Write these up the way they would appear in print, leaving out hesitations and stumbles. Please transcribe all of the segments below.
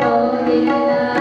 Govinda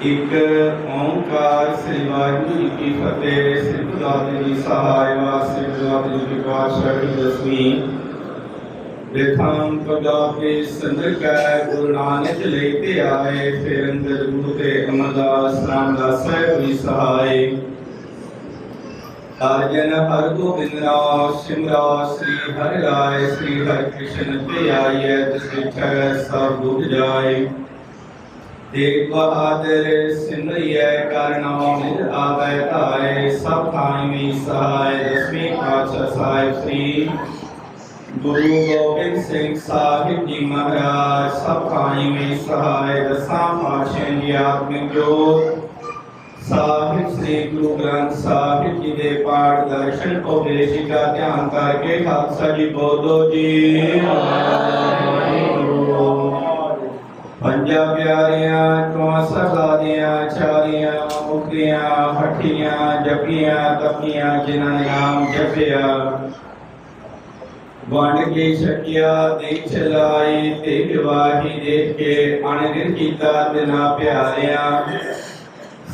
ਇੱਕ ਓਂਕਾਰ ਸ੍ਰੀ ਵਾਹਿਗੁਰੂ ਜੀ ਕੀ ਫਤਿਹ। ਸ੍ਰੀ ਗੁਰੂ ਨਾਨਕ ਜੀ ਸਹਾਇ ਵਾਸਤੇ ਗੁਰੂ ਨਾਨਕ ਜੀ ਕੀ ਪਾਤਸ਼ਾਹੀ ਦਸਵੀਂ ਵੇਖਾਂ ਪੰਜਾਬੀ ਸੰਦਰ ਕੈ ਗੁਰੂ ਨਾਨਕ ਲੈ ਕੇ ਆਏ। ਫਿਰ ਅੰਦਰ ਗੁਰੂ ਤੇ ਅਮਰਦਾਸ ਰਾਮਦਾਸ ਸਾਹਿਬ ਵੀ ਸਹਾਇ। ਅਰਜਨ ਹਰ ਗੋਬਿੰਦ ਰਾਮ ਸਿਮਰਾ ਸ੍ਰੀ ਹਰਿ ਰਾਏ। ਸ੍ਰੀ ਹਰਿ ਕ੍ਰਿਸ਼ਨ ਤੇ ਆਈਐ ਤਿਸ ਵਿਖੈ ਸਭ ਦੁਖ ਜਾਏ। ਤੇਗ ਬਹਾਦਰ ਸਿਮਰਿਐ ਕਰ ਨਾਮ ਨਿਜ ਆਵੈ ਧਾਰੇ। ਸਭ ਥਾਈ ਵੀ ਸਹਾਇ। ਦਸਵੀਂ ਪਾਤਸ਼ਾਹ ਸਾਹਿਬ ਸ੍ਰੀ ਗੁਰੂ ਗੋਬਿੰਦ ਸਿੰਘ ਸਾਹਿਬ ਜੀ ਮਹਾਰਾਜ ਸਭ ਥਾਈ ਵੀ ਸਹਾਇ। ਦਸਾਂ ਪਾਤਸ਼ਾਹਾਂ ਦੀ ਆਤਮਿਕ ਜੋਤ ਸਾਹਿਬ ਸ੍ਰੀ ਗੁਰੂ ਗ੍ਰੰਥ ਸਾਹਿਬ ਜੀ ਦੇ ਪਾਠ ਦਰਸ਼ਨ ਉਪਦੇਸ਼ ਦਾ ਧਿਆਨ ਕਰਕੇ ਖਾਲਸਾ ਜੀ ਬੋਲੋ ਜੀ। ਪੰਜਾਂ ਪਿਆਰਿਆਂ ਚੋਂ ਸਰਦਾਰੀਆਂ ਚਾਰੀਆਂ ਮੁਕਤੀਆਂ ਹੱਠੀਆਂ ਜਪੀਆਂ ਤਪੀਆਂ ਜਿਨ੍ਹਾਂ ਨੇ ਨਾਮ ਜਪਿਆ ਵੰਡ ਕੇ ਛਕਿਆ ਦੇ ਚਲਾਈ ਤੇ ਵਿਵਾਹੀ ਦੇਖ ਕੇ ਅਣਗਿਣ ਕੀਤਾ ਦਿਨਾਂ ਪਿਆਰਿਆਂ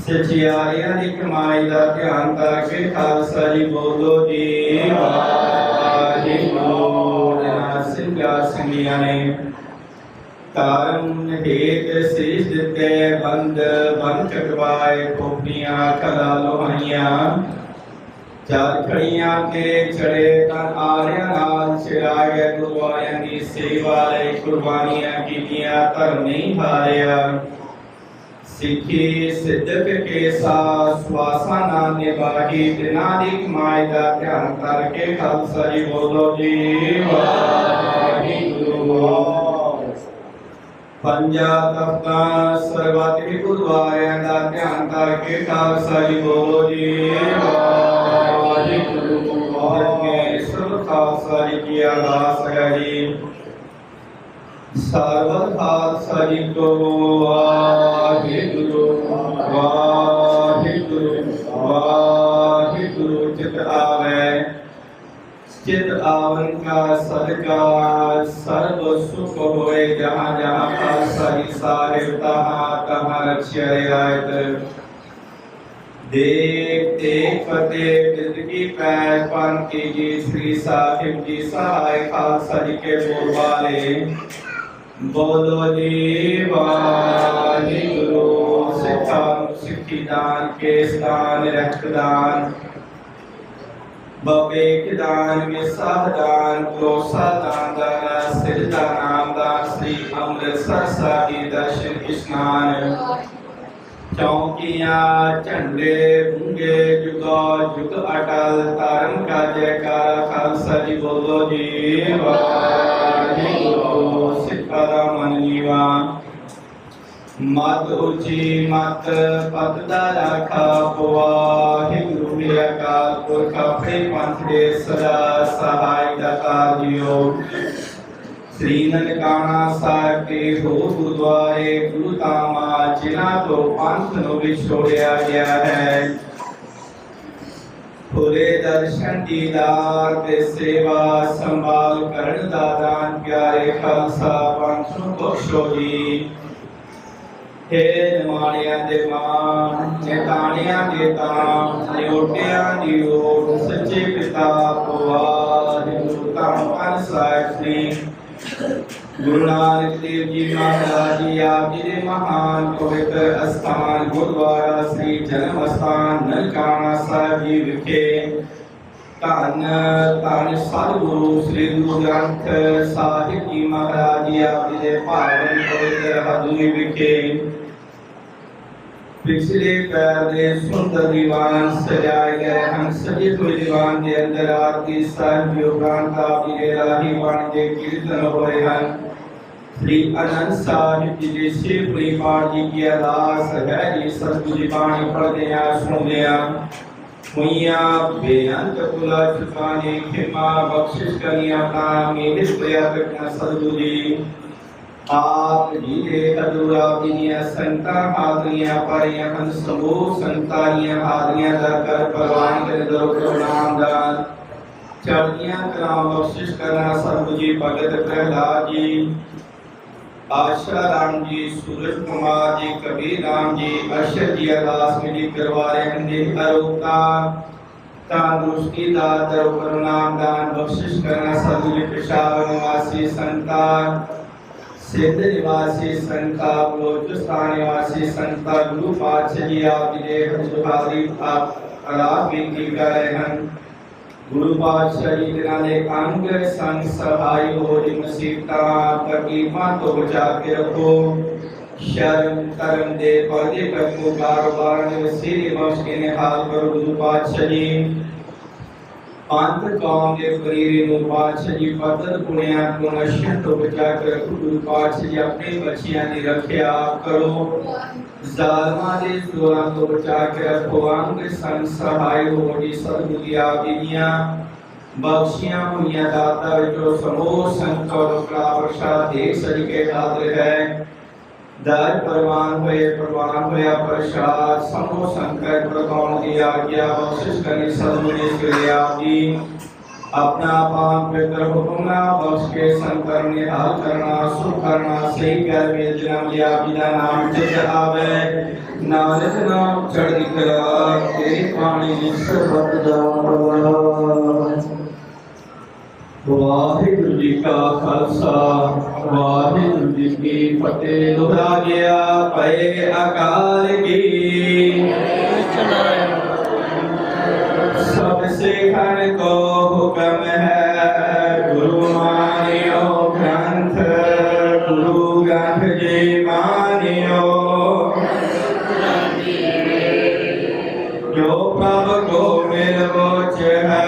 ਸਚਿਆਰਿਆਂ ਦੀ ਕਮਾਈ ਦਾ ਧਿਆਨ ਕਰਕੇ ਖਾਲਸਾ ਜੀ ਬੋਲੋ ਜੀ। ਵਾਹਿਗੁਰੂ ਜਨਾ ਸਿੰਘਾਂ ਸਿੰਘੀਆਂ ਨੇ ਤਾਰਨ ਹੇਤ ਸੀਸ ਦਿੱਤੇ ਬੰਦ ਬੰਦ ਚਕਵਾਏ ਖੋਪੀਆਂ ਕਲਾ ਲੋਹਾਈਆਂ ਚਾਰ ਖੜੀਆਂ ਤੇ ਚੜੇ ਤਾਂ ਆਰਿਆਂ ਨਾਲ ਛਿੜਾਏ ਗੁਰਵਾਰਿਆਂ ਦੀ ਸੇਵਾ ਲਈ ਕੁਰਬਾਨੀਆਂ ਕੀਤੀਆਂ ਧਰਮ ਨਹੀਂ ਹਾਰਿਆ। ਸਿੱਖੀ ਸਿੱਧਕ ਕੇ ਸਵਾਸਾਂ ਨਾਲ ਨਿਭਾਈ ਦਿਨਾਂ ਦੀ ਕਮਾਈ ਦਾ ਧਿਆਨ ਕਰਕੇ ਖਾਲਸਾ ਜੀ ਬੋਲੋ ਜੀ। ਵਾਹਿਗੁਰੂ ਪੰਜਾਂ ਤਖਤਾਂ ਸਰਬੱਤ ਗੁਰਦੁਆਰਿਆਂ ਦਾ ਧਿਆਨ ਕਰਕੇ ਖਾਲਸਾ ਜੀ ਬੋਲੋ ਜੀ। ਵਾਹਿਗੁਰੂ ਵਾਹਿਗੁਰੂ ਸਭ ਖਾਲਸਾ ਜੀ ਕੀ ਅਰਦਾਸ ਹੈ ਜੀ। ਸਰਬਤ ਖਾਲਸਾ ਜੀ ਕੋ ਵਾਹਿਗੁਰੂ ਵਾਹਿਗੁਰੂ ਵਾਹਿਗੁਰੂ। ਚਿਤ ਆਵੇ चित आवन का सदका सर्व सुख होए। जहाँ जहाँ खालसा जी सारे तहाँ तहाँ रक्षा रियायत देख देख फतेह जिंदगी पैर पांति जी श्री साहिब जी सहाय खालसा जी के बोलबाले बोलो जी। वाहिगुरू सिखा सिखी दान केस दान रक्तदान बबेक दान विसाह दान क्रोसा दान दाना सिरदा नाम दान श्री अमृतसर साहिब दर्शन स्नान चौकियां झंडे बूंगे जुगो जुग अटल तारन का जयकारा खालसा जी बोलो जी। वाहिगुरू सिखा दा मन नीवा मत उची मत पद दा राखा वाहिगुरू अकाल पुरख अपने पंथ दे सदा सहाय दाता जियो। श्री ननकाना साहिब के हो गुरुद्वारे गुरु धामा जिन्हां तो पंथ नूं विछोड़िया गया है। पूरे दर्शन दीदार ते सेवा संभाल करन दा दान प्यारे खालसा पंथ नूं बख्शो जी। हे निमाणियां दे मान निताणियां दे ताम निओटियां दी ओट सच्चे पिता वाहिगुरू धम्म साहिब श्री गुरु नानक देव जी महाराज जी आप जी दे महान पवित्र अस्थान गुरुद्वारा श्री जन्म स्थान ननकाना साहिब जी विखे धन धन सतगुरु श्री गुरु ग्रंथ साहिब जी महाराज जी आप जी दे पावन पवित्र हदूरी विखे पिछले पैर दे सुंदर दीवान सजाए गए हैं। सजित हुए दीवान के अंदर आरती साहिब योगान का राही बाण के कीर्तन हो रहे हैं। श्री अनंत साहिब जी के शिवपुरी पाठ जी की अरदास है जी। सतगुरु जी बाणी पढ़ते हैं सुनते हैं हुइया बेअंत कुला चुकाने खिमा बख्शिश करिया काम मेरे प्रयास सतगुरु जी आप जी के अधूरा बिनिया संता हादरियां परियां हन समूह संतारियां हादरियां दरकर परवान के दरो प्रणाम दान चढ़ियां कराम बख्शिश करना सतगुरु जी भगत प्रहलाद जी आशा राम जी, सूरज कुमार जी, कबीर राम जी, अशर जी, अरदास मिली करवारे हंदे अरोका तंदुरुस्ती दाता करुणाम दान बख्शिश करना सदगुरु पेशावर निवासी संतान सिद्ध निवासी संता बलोचिस्तान निवासी संता गुरु पातशाह जी आप जी हजूर हाजिर आप अलाप बेनती कर रहे हैं गुरु पातशाह जी के नाले अंग संग सहाय हो जी मुसीबता तकलीफां तो बचा के रखो शर्म कर्म दे पर्दे को कारोबार में वसीले बख्श के निहाल करो गुरु पातशाह जी पंथ कौम के फरीरे नु पातशाह जी पतन पुण्या को नशे तो बचा के रखो गुरु पातशाह जी अपने बच्चियां दी रखिया करो जालमा दे जोरां तो बचा के रखो अंग संग सहाय हो जी सदगुरु आप दियां बख्शियां हुई दाता जो समूह संत और प्रसाद देख सके हाजिर है दार परमान होया प्रसाद समूह संकट प्रकाश की आज्ञा बख्शिश करनी सदगुरु के आप जी अपना पाप पवित्र हुक्मना बख्श के संकर निहाल करना सुख करना सही कर में जन्म लिया बिना नाम चित आवे नानक नाम चढ़ी करा तेरी पानी सर्वत जान वाहिगुरु जी का खालसा वाहिगुरु जी की फतेह दोहरा गया पए अकाल की सबसे खन को हुक्म है गुरु मानियो ग्रंथ गुरु ग्रंथ जी मानियो जो प्रभु को मिलवोच है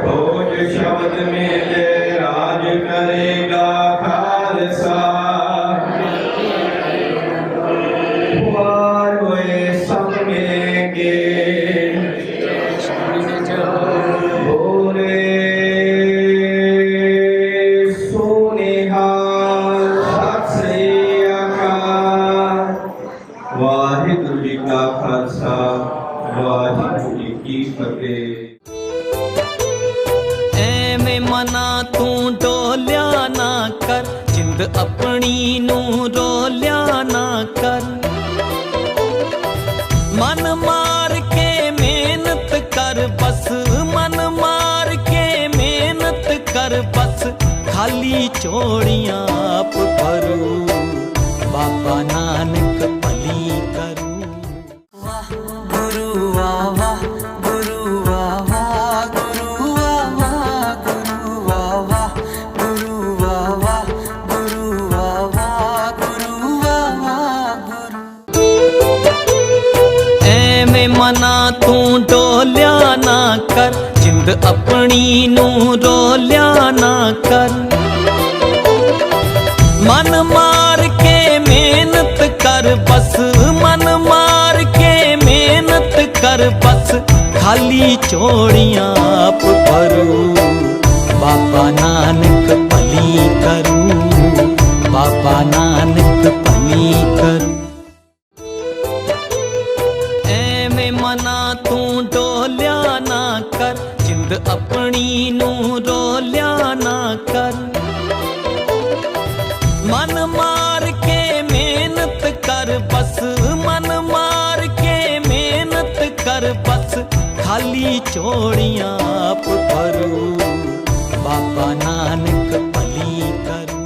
खोज शब्द मेले राज करेगा खालसा वार हुए सब मिलेंगे भोरे सोनिहाल सत श्री अकाल वाहिगुरु जी का खालसा वाहिगुरु जी की फतेह मना तू डोलिया ना कर जिंद अपनी नू रोलिया ना कर मन मार के मेहनत कर बस मन मार के मेहनत कर बस खाली चोड़ियां आप भरू बाबा नानक भली करू वाह गुरु वाह वाह गुरु वाह वाह गुरु वाह वाह गुरु वाह वाह गुरु वाह वाह गुरु वाह वाह गुरु वाह वाह गुरु ऐਵੇਂ मना तू डोलिया ना कर जिंद अपनी नू रोलिया ना कर मन मार के मेहनत कर बस मन मार के मेहनत कर बस खाली चोड़ियां आप भरू बाबा नानक भली करू बाबा नानक भली करू ऐਵੇਂ मना तू डोलिया ना कर जिंद अपनी नू रोलिया ना कर मन मार के मेहनत कर बस मन मार के मेहनत कर बस खाली चोड़ियां आप भरू बाबा नानक भली करू।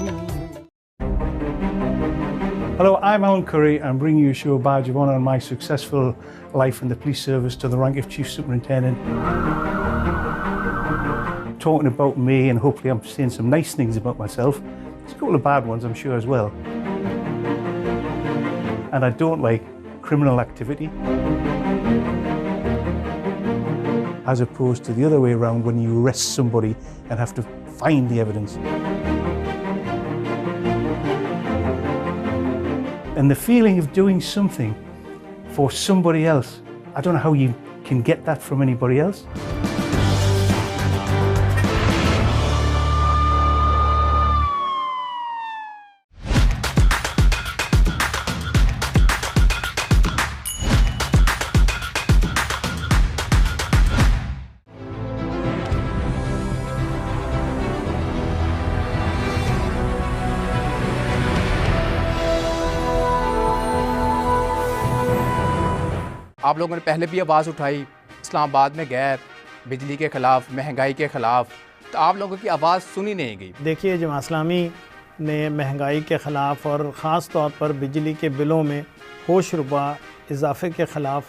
Hello, I'm Alan Curry. I'm bringing you a show badge of honour on my successful life in the police service to the rank of Chief Superintendent. Talking about me, and hopefully I'm saying some nice things about myself. There's a couple of bad ones, I'm sure, as well. And I don't like criminal activity, as opposed to the other way around when you arrest somebody and have to find the evidence. And the feeling of doing something for somebody else, I don't know how you can get that from anybody else. आप लोगों ने पहले भी आवाज़ उठाई इस्लामाबाद में गैर, बिजली के ख़िलाफ़, महंगाई के ख़िलाफ़, तो आप लोगों की आवाज़ सुनी नहीं गई। देखिए, जमात इस्लामी ने महंगाई के ख़िलाफ़ और ख़ास तौर पर बिजली के बिलों में होश रुबा इजाफे के ख़िलाफ़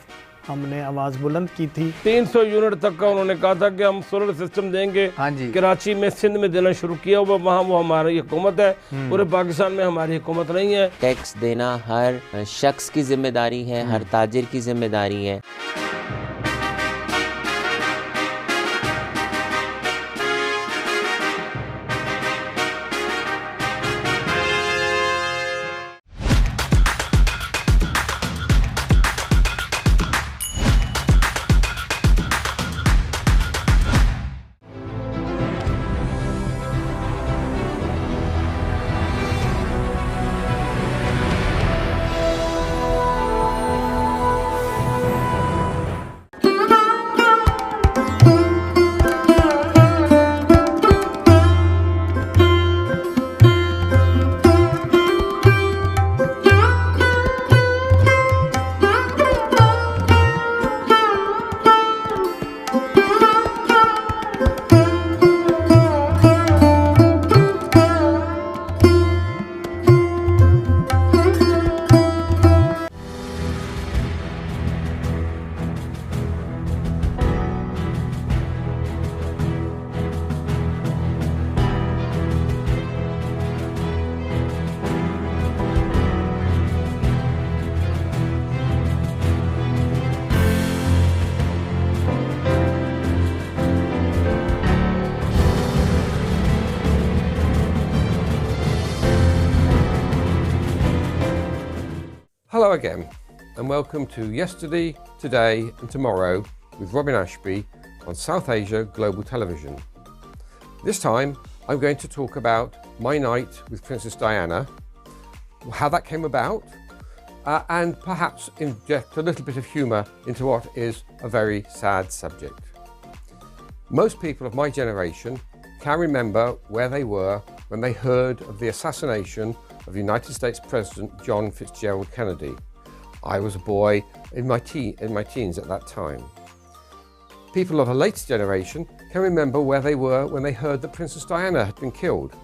हमने आवाज़ बुलंद की थी। 300 यूनिट तक का उन्होंने कहा था कि हम सोलर सिस्टम देंगे। हाँ जी। कराची में, सिंध में देना शुरू किया हुआ, वहाँ वो हमारी हुकूमत है, पूरे पाकिस्तान में हमारी हुकूमत नहीं है। टैक्स देना हर शख्स की जिम्मेदारी है, हर ताजिर की जिम्मेदारी है। Hello again, and welcome to Yesterday, Today and Tomorrow with Robin Ashby on South Asia Global Television. This time I'm going to talk about my night with Princess Diana, how that came about, and perhaps inject a little bit of humour into what is a very sad subject. Most people of my generation can remember where they were when they heard of the assassination of United States President John Fitzgerald Kennedy. I was a boy in my teens at that time. People of a later generation can remember where they were when they heard that Princess Diana had been killed.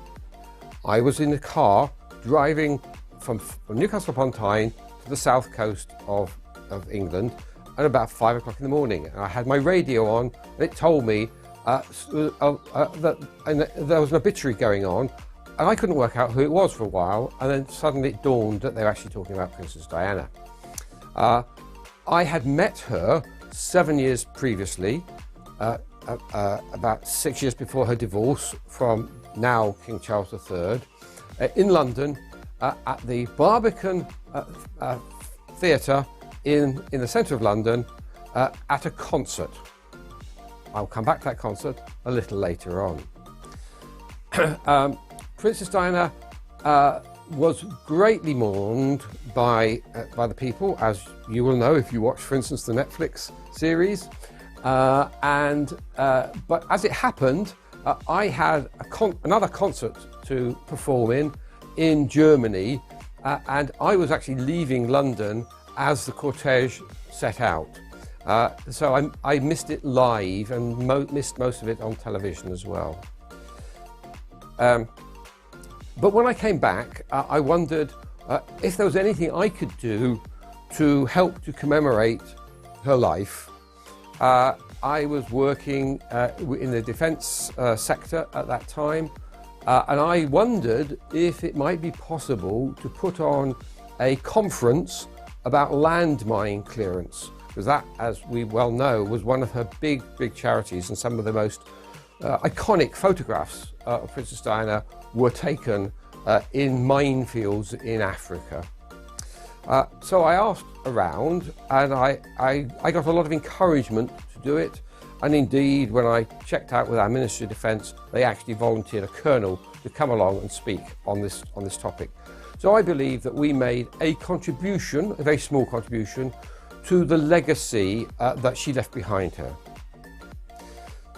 I was in a car driving from Newcastle upon Tyne to the south coast of England at about 5 o'clock in the morning. And I had my radio on and it told me that there was an obituary going on. And I couldn't work out who it was for a while, and then suddenly it dawned that they were actually talking about Princess Diana. I had met her 7 years previously, about 6 years before her divorce from now King Charles III, in London at the Barbican Theatre in the centre of London at a concert. I'll come back to that concert a little later on. Princess Diana was greatly mourned by the people, as you will know if you watch, for instance, the Netflix series. But as it happened, I had another concert to perform in Germany, and I was actually leaving London as the cortege set out. So I missed it live and missed most of it on television as well. But when I came back, I wondered if there was anything I could do to help to commemorate her life. I was working in the defence sector at that time, and I wondered if it might be possible to put on a conference about landmine clearance, because that, as we well know, was one of her big charities, and some of the most iconic photographs of Princess Diana were taken in minefields in Africa. So I asked around, and I got a lot of encouragement to do it, and indeed when I checked out with our Ministry of Defence, they actually volunteered a colonel to come along and speak on this topic. So I believe that we made a contribution, a very small contribution, to the legacy that she left behind her.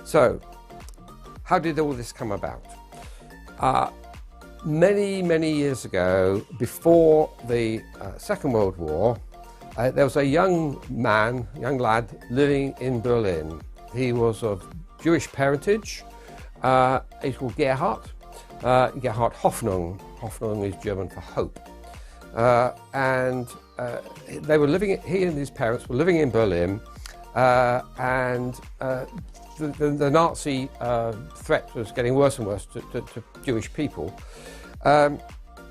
So, how did all this come about? Many years ago, before the Second World War, there was a young lad living in Berlin. He was of Jewish parentage. He's called Gerhard Hoffnung. Hoffnung is German for hope. And they were living, he and his parents were living in Berlin, and the Nazi threat was getting worse and worse to Jewish people.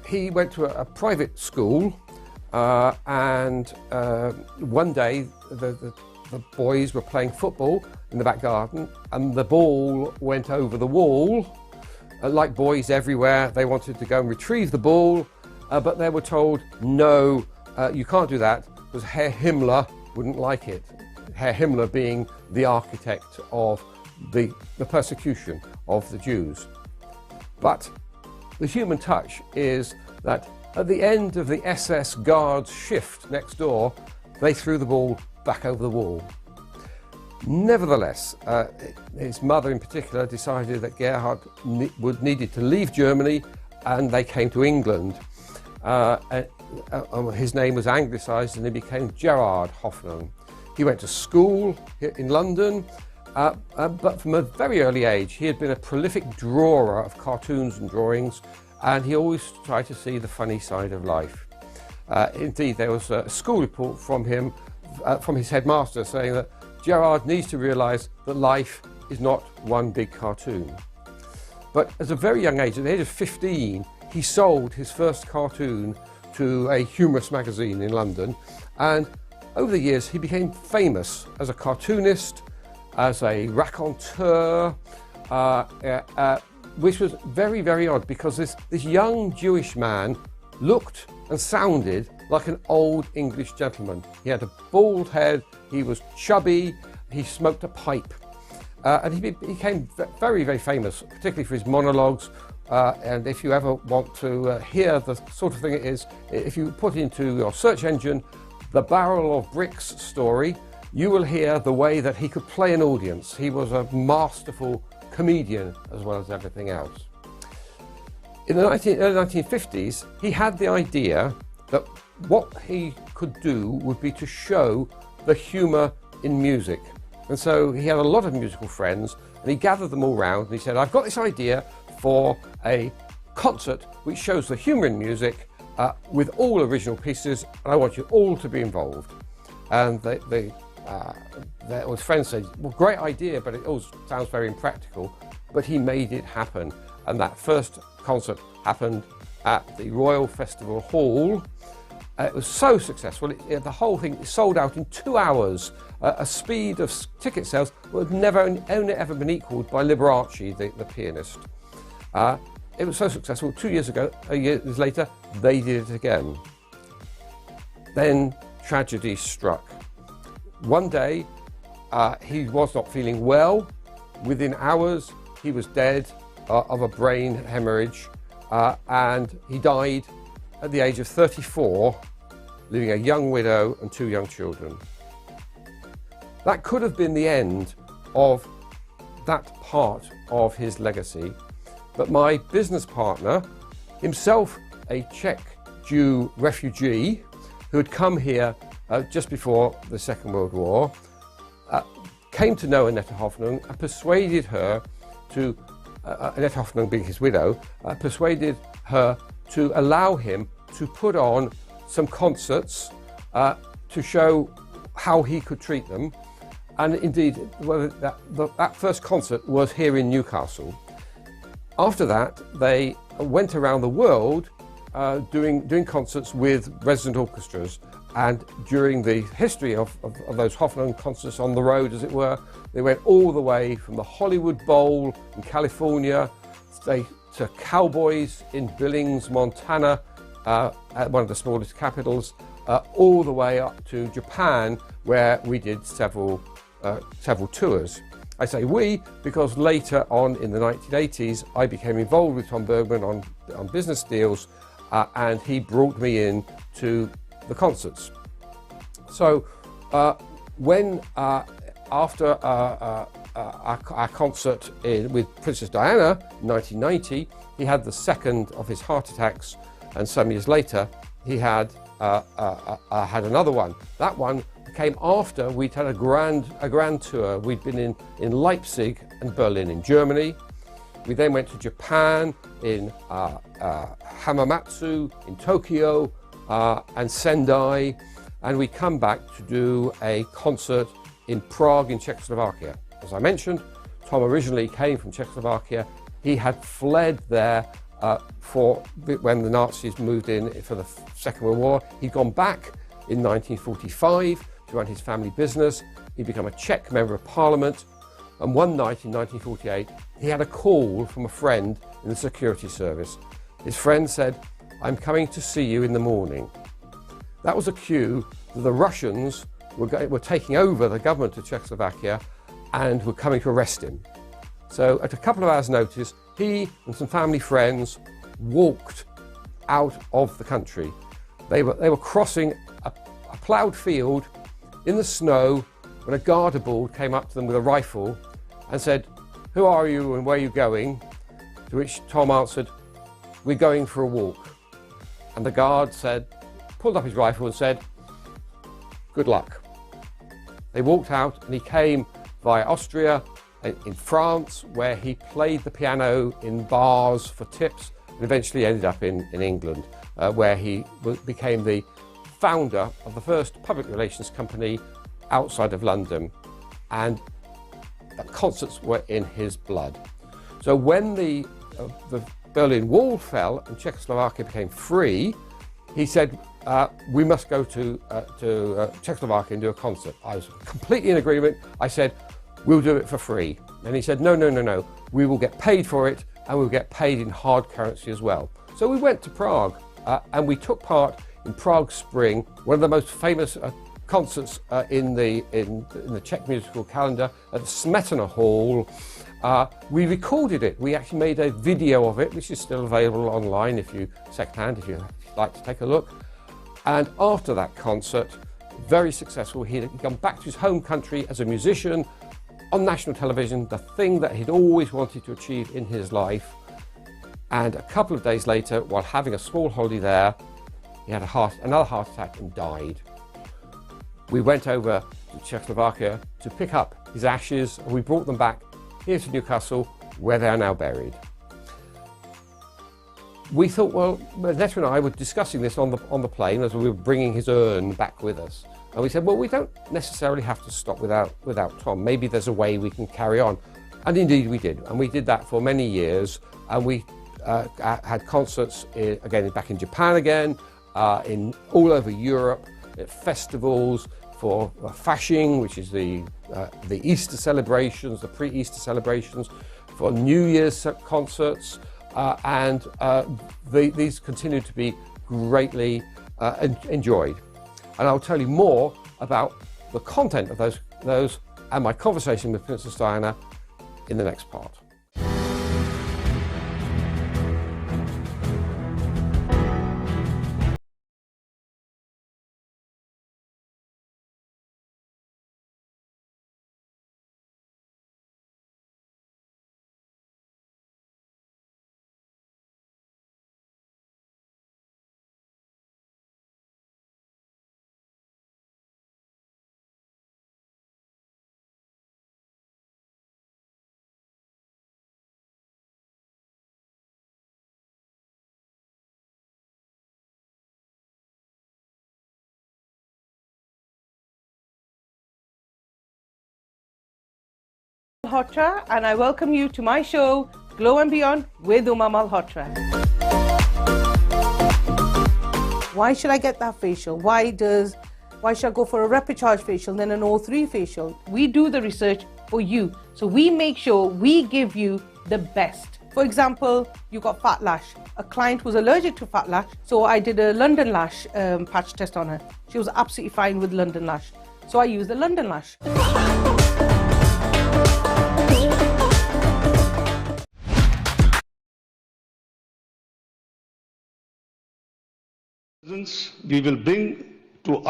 He went to a private school, and one day the boys were playing football in the back garden, and the ball went over the wall. Like boys everywhere, they wanted to go and retrieve the ball, but they were told, no, you can't do that, because Herr Himmler wouldn't like it. Herr Himmler being the architect of the persecution of the Jews. But the human touch is that at the end of the SS guards' shift next door, they threw the ball back over the wall. Nevertheless, his mother in particular decided that Gerhard needed to leave Germany, and they came to England. His name was anglicised and he became Gerhard Hoffnung. He went to school in London, but from a very early age he had been a prolific drawer of cartoons and drawings, and he always tried to see the funny side of life. Indeed, there was a school report from him, from his headmaster, saying that Gerhard needs to realise that life is not one big cartoon. But at a very young age, at the age of 15, he sold his first cartoon to a humorous magazine in London, and over the years he became famous as a cartoonist, as a raconteur, which was very, very odd, because this young Jewish man looked and sounded like an old English gentleman. He had a bald head, he was chubby, he smoked a pipe, and he became very, very famous, particularly for his monologues. And if you ever want to hear the sort of thing it is, if you put into your search engine the Barrel of Bricks story, you will hear the way that he could play an audience. He was a masterful comedian as well as everything else. In the early 1950s, he had the idea that what he could do would be to show the humour in music. And so he had a lot of musical friends, and he gathered them all round and he said, I've got this idea for a concert which shows the humour in music with all original pieces, and I want you all to be involved. And his friends said, well, great idea, but it all sounds very impractical. But he made it happen, and that first concert happened at the Royal Festival Hall. It was so successful, the whole thing sold out in 2 hours, a speed of ticket sales that had never only ever been equalled by Liberace, the pianist. It was so successful, 2 years later, they did it again. Then tragedy struck. One day, he was not feeling well. Within hours, he was dead of a brain hemorrhage, and he died at the age of 34, leaving a young widow and 2 young children. That could have been the end of that part of his legacy, but my business partner, himself a Czech Jew refugee who had come here just before the Second World War, came to know Annette Hoffnung and persuaded her to, Annette Hoffnung being his widow, persuaded her to allow him to put on some concerts to show how he could treat them. And indeed, that first concert was here in Newcastle. After that, they went around the world doing concerts with resident orchestras. And during the history of those Hoffnung concerts on the road, as it were, they went all the way from the Hollywood Bowl in California to Cowboys in Billings, Montana, at one of the smallest capitals, all the way up to Japan, where we did several tours. I say we because later on in the 1980s, I became involved with Tom Bergman on business deals, and he brought me in to the concerts. So when after our concert with Princess Diana in 1990, he had the second of his heart attacks, and some years later he had had another one. That one came after we'd had a grand tour. We'd been in Leipzig and Berlin in Germany. We then went to Japan, in Hamamatsu, in Tokyo, and Sendai, and we come back to do a concert in Prague in Czechoslovakia. As I mentioned, Tom originally came from Czechoslovakia. He had fled there when the Nazis moved in for the Second World War. He'd gone back in 1945 to run his family business. He'd become a Czech member of parliament. And one night in 1948, he had a call from a friend in the security service. His friend said, "I'm coming to see you in the morning." That was a cue that the Russians were taking over the government of Czechoslovakia and were coming to arrest him. So at a couple of hours' notice, he and some family friends walked out of the country. They were crossing a ploughed field in the snow when a Garda Bull came up to them with a rifle and said, "Who are you and where are you going?" To which Tom answered, "We're going for a walk." And the guard pulled up his rifle and said, "Good luck." They walked out and he came via Austria, in France, where he played the piano in bars for tips, and eventually ended up in England, where he became the founder of the first public relations company outside of London, and the concerts were in his blood. So when the Berlin Wall fell and Czechoslovakia became free, he said, "We must go to Czechoslovakia and do a concert." I was completely in agreement. I said, "We'll do it for free." And he said, no, we will get paid for it, and we'll get paid in hard currency as well. So we went to Prague, and we took part in Prague Spring, one of the most famous concerts in the Czech musical calendar, at the Smetana Hall. We recorded it. We actually made a video of it, which is still available online if you'd like to take a look. And after that concert, very successful, he'd gone back to his home country as a musician, on national television, the thing that he'd always wanted to achieve in his life. And a couple of days later, while having a small holiday there, he had another heart attack and died. We went over to Czechoslovakia to pick up his ashes, and we brought them back here to Newcastle, where they are now buried. We thought, well, Netta and I were discussing this on the plane as we were bringing his urn back with us. And we said, well, we don't necessarily have to stop without Tom. Maybe there's a way we can carry on. And indeed we did. And we did that for many years. And we had concerts again back in Japan again, all over Europe, at festivals for Fasching, which is the Easter celebrations, the pre-Easter celebrations, for New Year's concerts. These continue to be greatly enjoyed. And I'll tell you more about the content of those and my conversation with Princess Diana in the next part. Malhotra, and I welcome you to my show Glow and Beyond with Uma Malhotra. Why should I get that facial? Why should I go for a Repicharge facial then an O3 facial? We do the research for you, so we make sure we give you the best. For example, you got fat lash. A client was allergic to fat lash, so I did a London Lash patch test on her. She was absolutely fine with London Lash, so I used the London Lash. We will bring to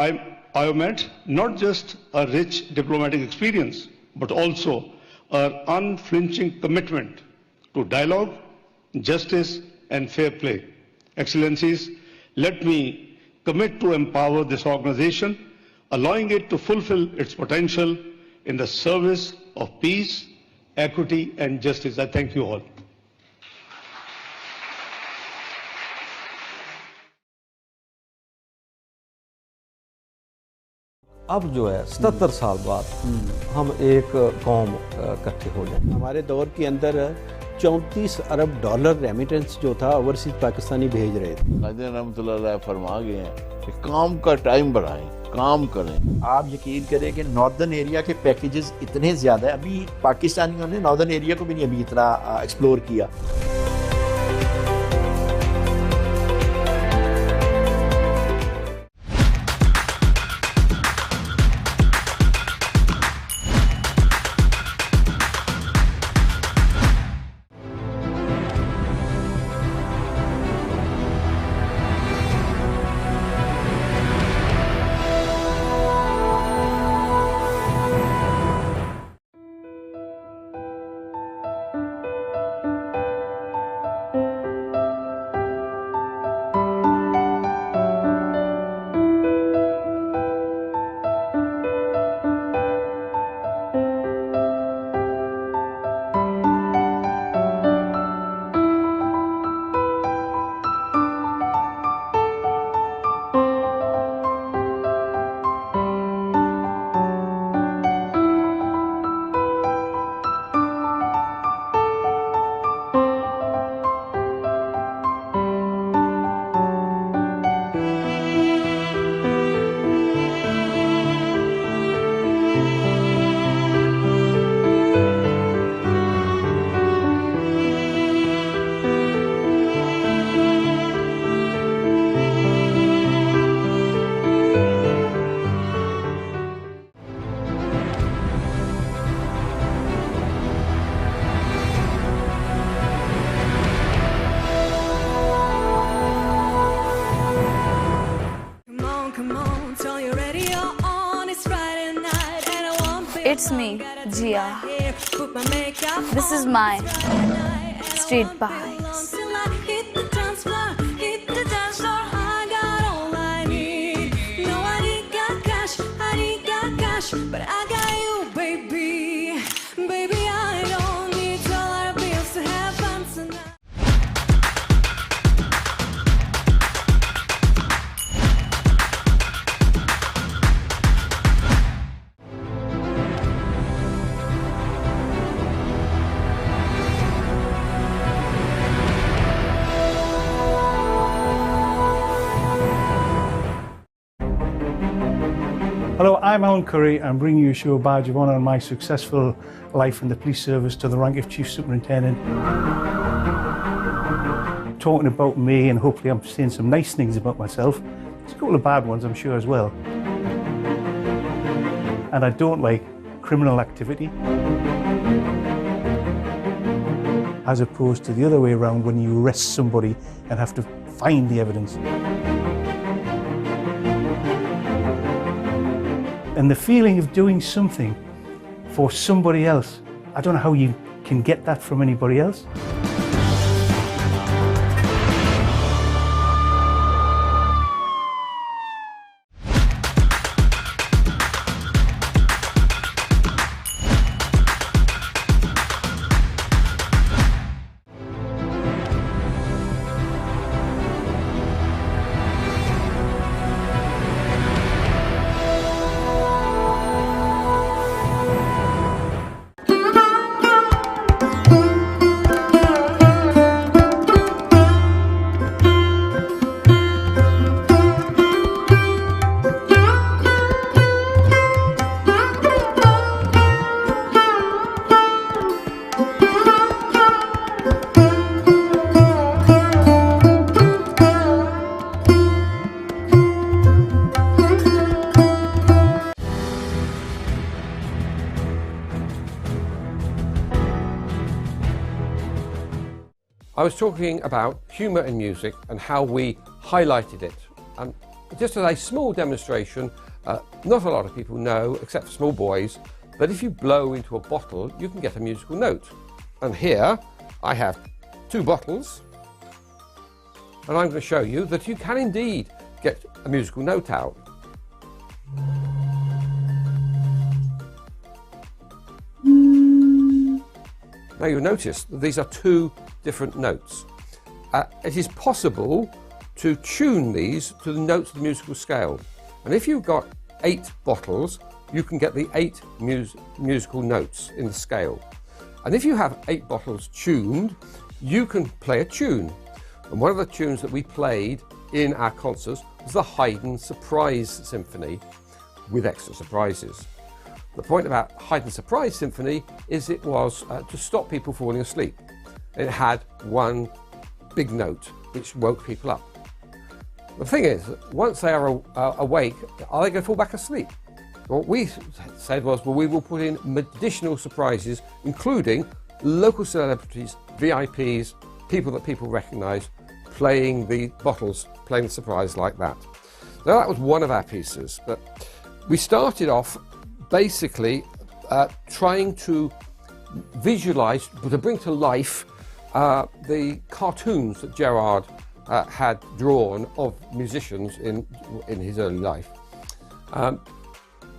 IOMED not just a rich diplomatic experience, but also our unflinching commitment to dialogue, justice, and fair play. Excellencies, let me commit to empower this organization, allowing it to fulfill its potential in the service of peace, equity, and justice. I thank you all. अब जो है 77 साल बाद हम एक कौम इकट्ठे हो जाए। हमारे दौर के अंदर 34 अरब डॉलर रेमिटेंस जो था ओवरसीज पाकिस्तानी भेज रहे थे। कायदे रहमतुल्लाह अलैह फरमा गए हैं कि काम का टाइम बढ़ाएं, काम करें। आप यकीन करें कि नॉर्दर्न एरिया के पैकेजेस इतने ज़्यादा है, अभी पाकिस्तानियों ने नॉर्दर्न एरिया को भी नहीं अभी इतना एक्सप्लोर किया। It's me, Jia. This is my street vibes. But I got you, baby. Baby, I don't need dollar bills to have fun tonight. Hello, I'm Alan Curry. I'm bringing you a show badge of honour on my successful life in the police service to the rank of Chief Superintendent. Talking about me, and hopefully I'm saying some nice things about myself. There's a couple of bad ones, I'm sure, as well. And I don't like criminal activity, as opposed to the other way around when you arrest somebody and have to find the evidence. And the feeling of doing something for somebody else, I don't know how you can get that from anybody else. I was talking about humour in music and how we highlighted it. Just as a small demonstration, not a lot of people know, except for small boys, that if you blow into a bottle, you can get a musical note. And here I have two bottles, and I'm going to show you that you can indeed get a musical note out. Now you'll notice that these are two different notes. It is possible to tune these to the notes of the musical scale. And if you've got 8 bottles, you can get the 8 musical notes in the scale. And if you have 8 bottles tuned, you can play a tune. And one of the tunes that we played in our concerts was the Haydn Surprise Symphony with extra surprises. The point about Haydn Surprise Symphony is it was to stop people falling asleep. It had one big note which woke people up. The thing is, once they are awake, are they going to fall back asleep? What we said was, well, we will put in additional surprises, including local celebrities, VIPs, people that people recognise, playing the bottles, playing the surprise like that. Now that was one of our pieces, but we started off basically trying to visualise, to bring to life the cartoons that Gerard had drawn of musicians in his early life.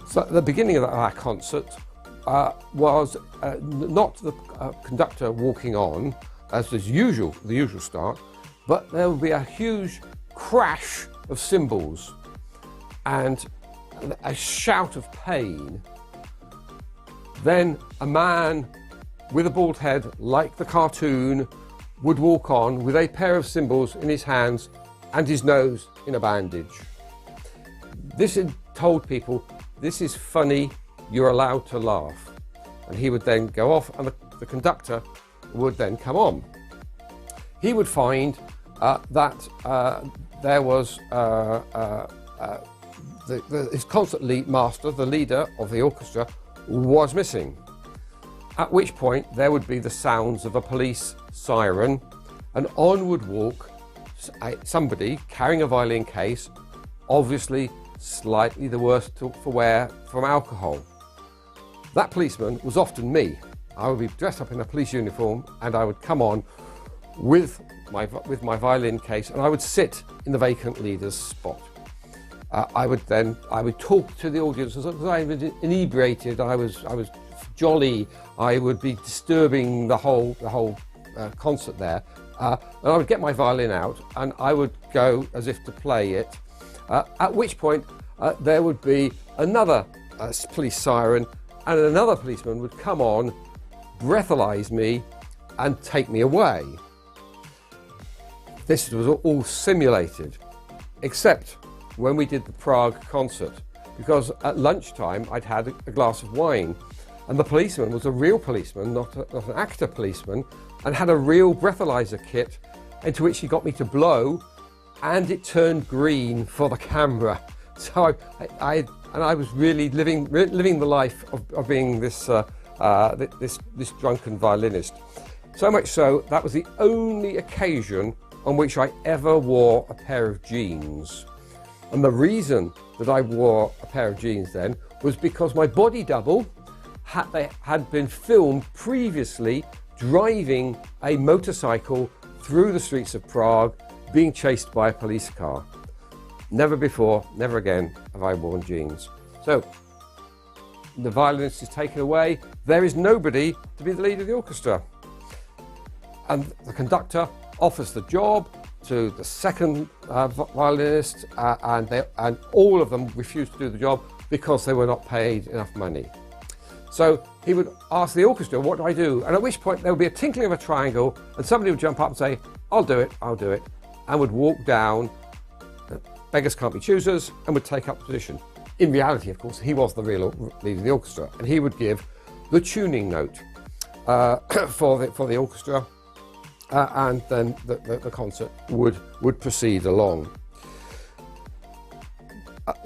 So at the beginning of our concert was not the conductor walking on, as is the usual start, but there would be a huge crash of cymbals and a shout of pain. Then a man with a bald head, like the cartoon, would walk on with a pair of cymbals in his hands and his nose in a bandage. This had told people, this is funny, you're allowed to laugh. And he would then go off and the conductor would then come on. He would find that there was his concert master, the leader of the orchestra, was missing. At which point there would be the sounds of a police siren, and on would walk somebody carrying a violin case, obviously slightly the worse for wear from alcohol. That policeman was often me. I would be dressed up in a police uniform and I would come on with my violin case and I would sit in the vacant leader's spot. I would talk to the audience as I was inebriated. I was jolly. I would be disturbing the whole concert there, and I would get my violin out and I would go as if to play it. At which point there would be another police siren, and another policeman would come on, breathalyse me, and take me away. This was all simulated, except when we did the Prague concert, because at lunchtime I'd had a glass of wine, and the policeman was a real policeman, not an actor policeman, and had a real breathalyzer kit into which he got me to blow, and it turned green for the camera. So I was really living the life of being this drunken violinist. So much so that was the only occasion on which I ever wore a pair of jeans. And the reason that I wore a pair of jeans then was because my body double had been filmed previously driving a motorcycle through the streets of Prague, being chased by a police car. Never before, never again have I worn jeans. So the violinist is taken away. There is nobody to be the leader of the orchestra. And the conductor offers the job to the second violinist, and all of them refused to do the job because they were not paid enough money. So he would ask the orchestra, what do I do? And at which point there would be a tinkling of a triangle and somebody would jump up and say, I'll do it, and would walk down, beggars can't be choosers, and would take up position. In reality, of course, he was the real leader of the orchestra, and he would give the tuning note for the orchestra, and then the concert would proceed along.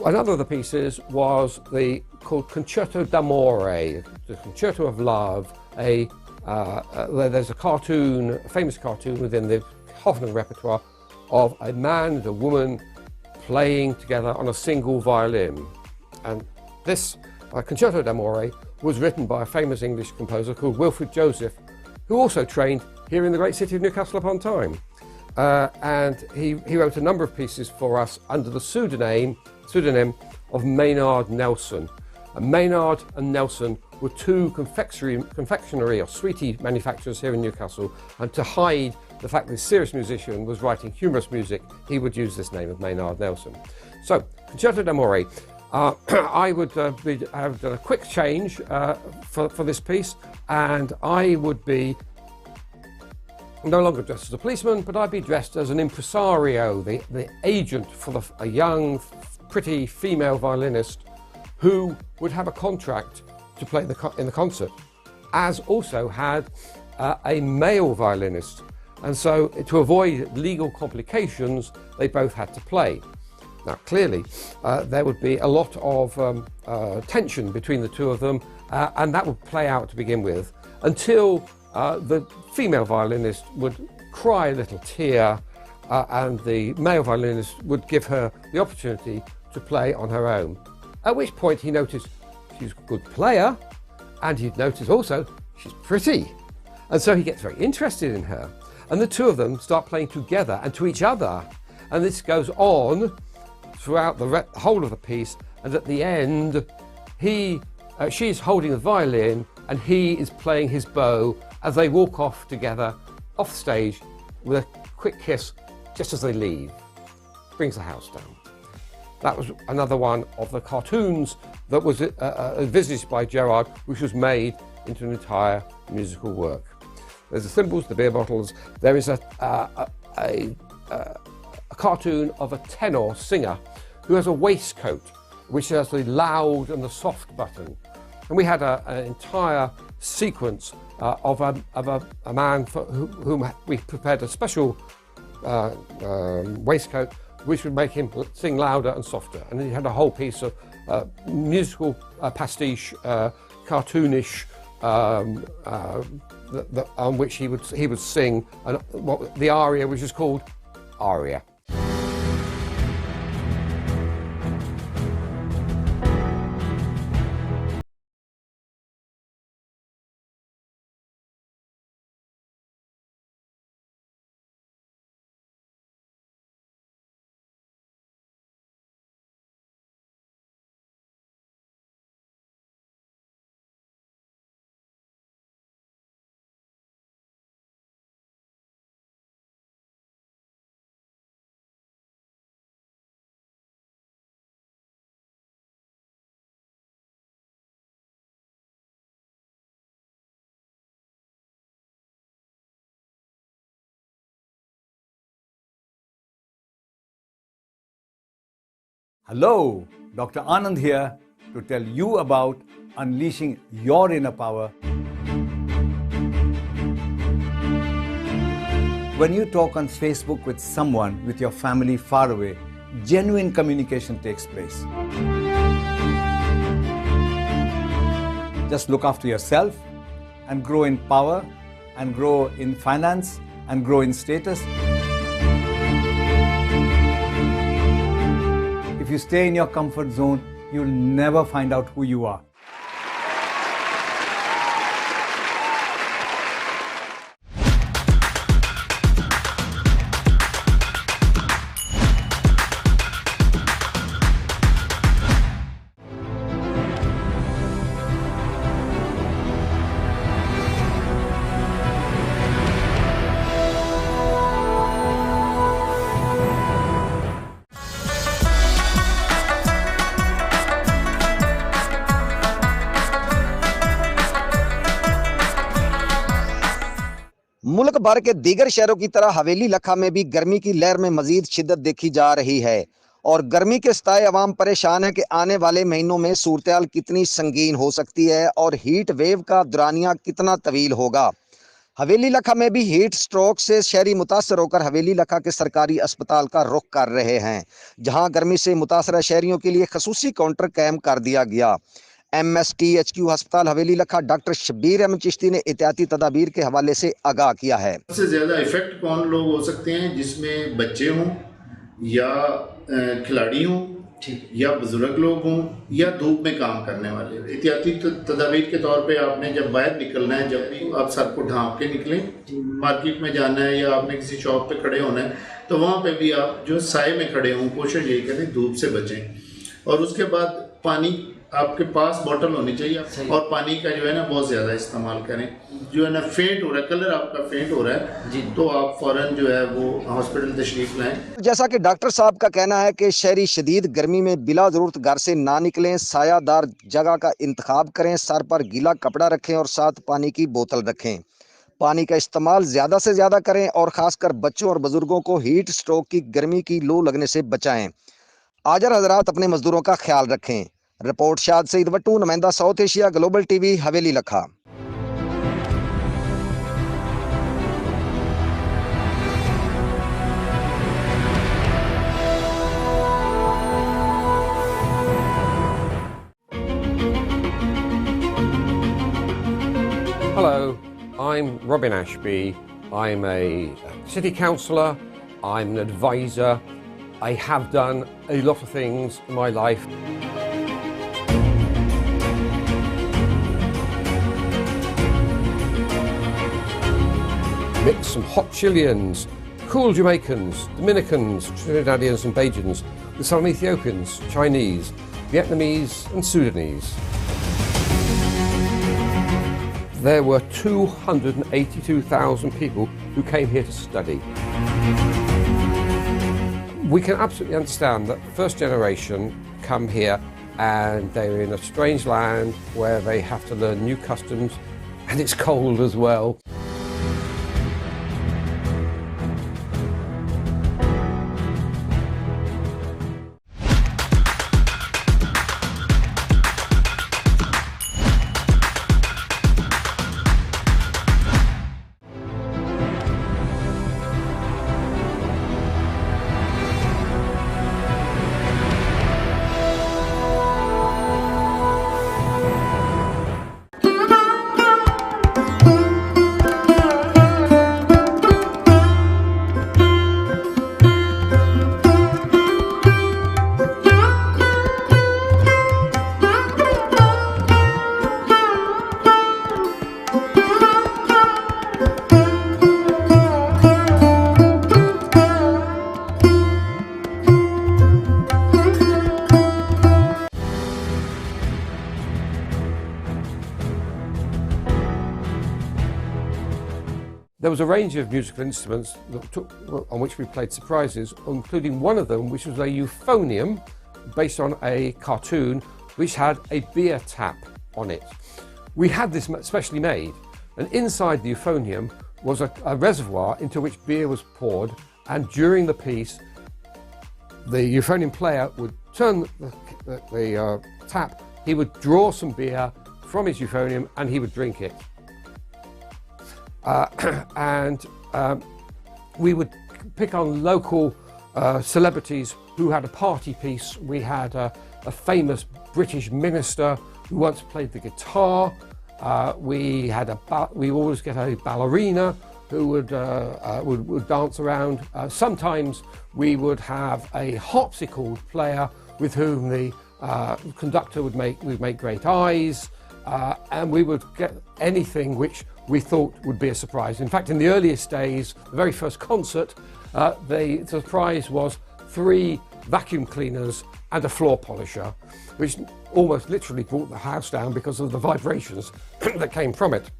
Another of the pieces was called Concerto d'Amore, the Concerto of Love. There's a famous cartoon within the Hoffmann repertoire of a man and a woman playing together on a single violin. And this Concerto d'Amore was written by a famous English composer called Wilfred Joseph, who also trained here in the great city of Newcastle upon Tyne. and he wrote a number of pieces for us under the pseudonym of Maynard Nelson. And Maynard and Nelson were two confectionery or sweetie manufacturers here in Newcastle, and to hide the fact that this serious musician was writing humorous music, he would use this name of Maynard Nelson. So, Concerto d'Amore. I would have done a quick change for this piece, and I would be no longer dressed as a policeman, but I'd be dressed as an impresario, the agent for a young, pretty female violinist who would have a contract to play in the concert, as also had a male violinist. And so, to avoid legal complications, they both had to play. Now, clearly, there would be a lot of tension between the two of them, and that would play out to begin with, until the female violinist would cry a little tear, and the male violinist would give her the opportunity to play on her own. At which point he noticed she's a good player, and he'd notice also she's pretty. And so he gets very interested in her. And the two of them start playing together and to each other. And this goes on throughout the whole of the piece, and at the end, she's holding the violin and he is playing his bow as they walk off together off stage with a quick kiss just as they leave. Brings the house down. That was another one of the cartoons that was envisaged by Gerard, which was made into an entire musical work. There's the cymbals, the beer bottles. There is a cartoon of a tenor singer who has a waistcoat which has the loud and the soft button. And we had an entire sequence of a man for whom we prepared a special waistcoat which would make him sing louder and softer. And he had a whole piece of musical pastiche, cartoonish, on which he would sing the aria, which is called Aria. Hello, Dr. Anand here to tell you about unleashing your inner power. When you talk on Facebook with someone with your family far away, genuine communication takes place. Just look after yourself and grow in power and grow in finance and grow in status. If you stay in your comfort zone, you'll never find out who you are. मुल्क भर के दीगर शहरों की तरह हवेली लखा में भी गर्मी की लहर में मजीद शिद्दत देखी जा रही है और गर्मी के सताए अवाम परेशान है कि आने वाले महीनों में सूरत-ए-हाल कितनी संगीन हो सकती है और हीट वेव का दौरानिया कितना तवील होगा। हवेली लखा में भी हीट स्ट्रोक से शहरी मुतासर होकर हवेली लखा के सरकारी अस्पताल का रुख कर रहे हैं, जहां गर्मी से मुतासरा शहरियों के लिए खसूसी काउंटर कायम कर दिया गया। MSTHQ अस्पताल हवेली लखा डॉक्टर शब्बीर अहमद चिश्ती ने एहतियाती तदाबीर के हवाले से आगाह किया है। सबसे ज़्यादा इफेक्ट कौन लोग हो सकते हैं? जिसमें बच्चे हों या खिलाड़ी हों या बुजुर्ग लोग हों या धूप में काम करने वाले। एहतियाती तदाबीर के तौर पे आपने जब बाहर निकलना है, जब भी आप सर को ढांप के निकलें, मार्केट में जाना है या आपने किसी शॉप पे खड़े होना है, तो वहाँ पे भी आप जो साए में खड़े हों, कोशिश यही करें धूप से बचें। और उसके बाद पानी आपके पास बॉटल होनी चाहिए और पानी का जो है ना बहुत ज़्यादा इस्तेमाल करें। जो है ना फेंट हो रहा है, कलर आपका फेंट हो रहा है, तो आप फ़ौरन जो है वो हॉस्पिटल तशरीफ लाएं। जैसा कि डॉक्टर साहब का कहना है कि शहरी शदीद गर्मी में बिला ज़रूरत घर से ना निकलें, सायादार जगह का इंतखाब करें, सर पर गीला कपड़ा रखें और साथ पानी की बोतल रखें। पानी का इस्तेमाल ज़्यादा से ज़्यादा करें और ख़ासकर बच्चों और बुज़ुर्गों को हीट स्ट्रोक की गर्मी की लू लगने से बचाएं। आजर हजरात अपने मजदूरों का ख्याल रखें। रिपोर्ट शाद सईद वट्टू, नुमाइंदा साउथ एशिया ग्लोबल टीवी, हवेली लखा। Hello, I'm Robin Ashby. I'm a city councillor, I'm an advisor. I have done a lot of things in my life. Mix some hot Chileans, cool Jamaicans, Dominicans, Trinidadians and Bajans, with some Ethiopians, Chinese, Vietnamese and Sudanese. There were 282,000 people who came here to study. We can absolutely understand that the first generation come here and they're in a strange land where they have to learn new customs and it's cold as well. There was a range of musical instruments on which we played surprises, including one of them which was a euphonium based on a cartoon which had a beer tap on it. We had this specially made, and inside the euphonium was a reservoir into which beer was poured, and during the piece the euphonium player would turn the tap, he would draw some beer from his euphonium and he would drink it. We would pick on local celebrities who had a party piece. We had a famous British minister who once played the guitar. We always get a ballerina who would dance around. Sometimes we would have a harpsichord player with whom the conductor would make great eyes. And we would get anything which we thought would be a surprise. In fact, in the earliest days, the very first concert, the surprise was 3 vacuum cleaners and a floor polisher, which almost literally brought the house down because of the vibrations that came from it.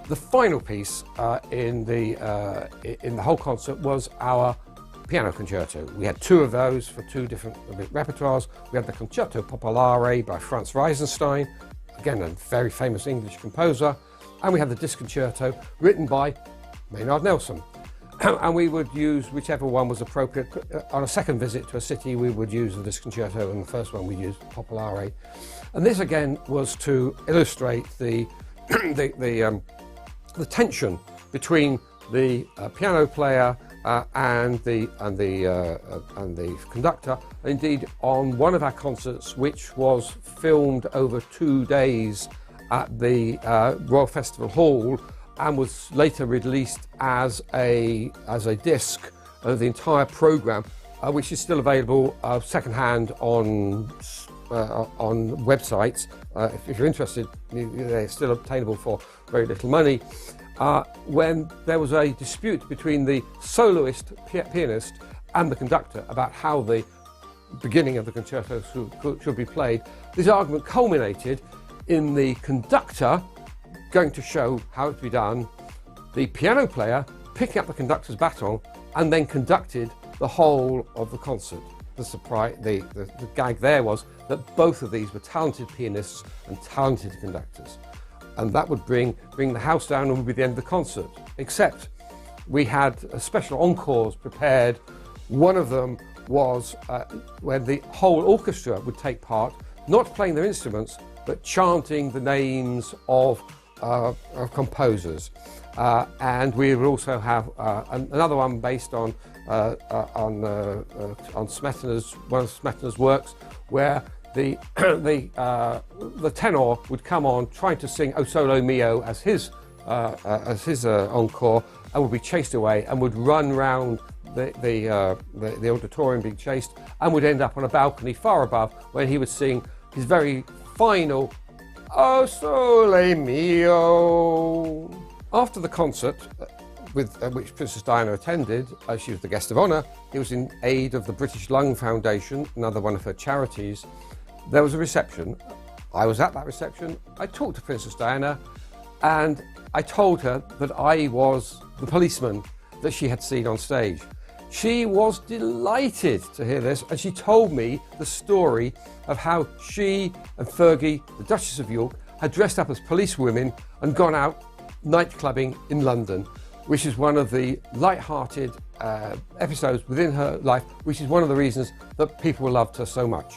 The final piece in the whole concert was our piano concerto. We had 2 of those for 2 different repertoires. We had the Concerto Popolare by Franz Reisenstein, again a very famous English composer, and we had the Disconcerto written by Maynard Nelson. And we would use whichever one was appropriate. On a second visit to a city, we would use the Disconcerto, and the first one we used Popolare. And this again was to illustrate the tension between the piano player and the conductor. Indeed, on one of our concerts, which was filmed over 2 days at the Royal Festival Hall and was later released as a disc the entire program, which is still available secondhand on websites. If you're interested, they're still obtainable for very little money. When there was a dispute between the soloist pianist and the conductor about how the beginning of the concerto should be played, this argument culminated in the conductor going to show how it to be done, the piano player picking up the conductor's baton and then conducted the whole of the concert. The gag there was that both of these were talented pianists and talented conductors, and that would bring the house down and would be the end of the concert. Except we had special encores prepared. One of them was where the whole orchestra would take part, not playing their instruments but chanting the names of composers, and we would also have another one based on Smetana's, one of Smetana's works, where the tenor would come on trying to sing "O Solo Mio" as his encore, and would be chased away and would run round the auditorium being chased, and would end up on a balcony far above where he would sing his very final "O Sole Mio." After the concert, with which Princess Diana attended, she was the guest of honour. It was in aid of the British Lung Foundation, another one of her charities. There was a reception. I was at that reception. I talked to Princess Diana, and I told her that I was the policeman that she had seen on stage. She was delighted to hear this, and she told me the story of how she and Fergie, the Duchess of York, had dressed up as policewomen and gone out night clubbing in London, which is one of the light-hearted episodes within her life, which is one of the reasons that people loved her so much.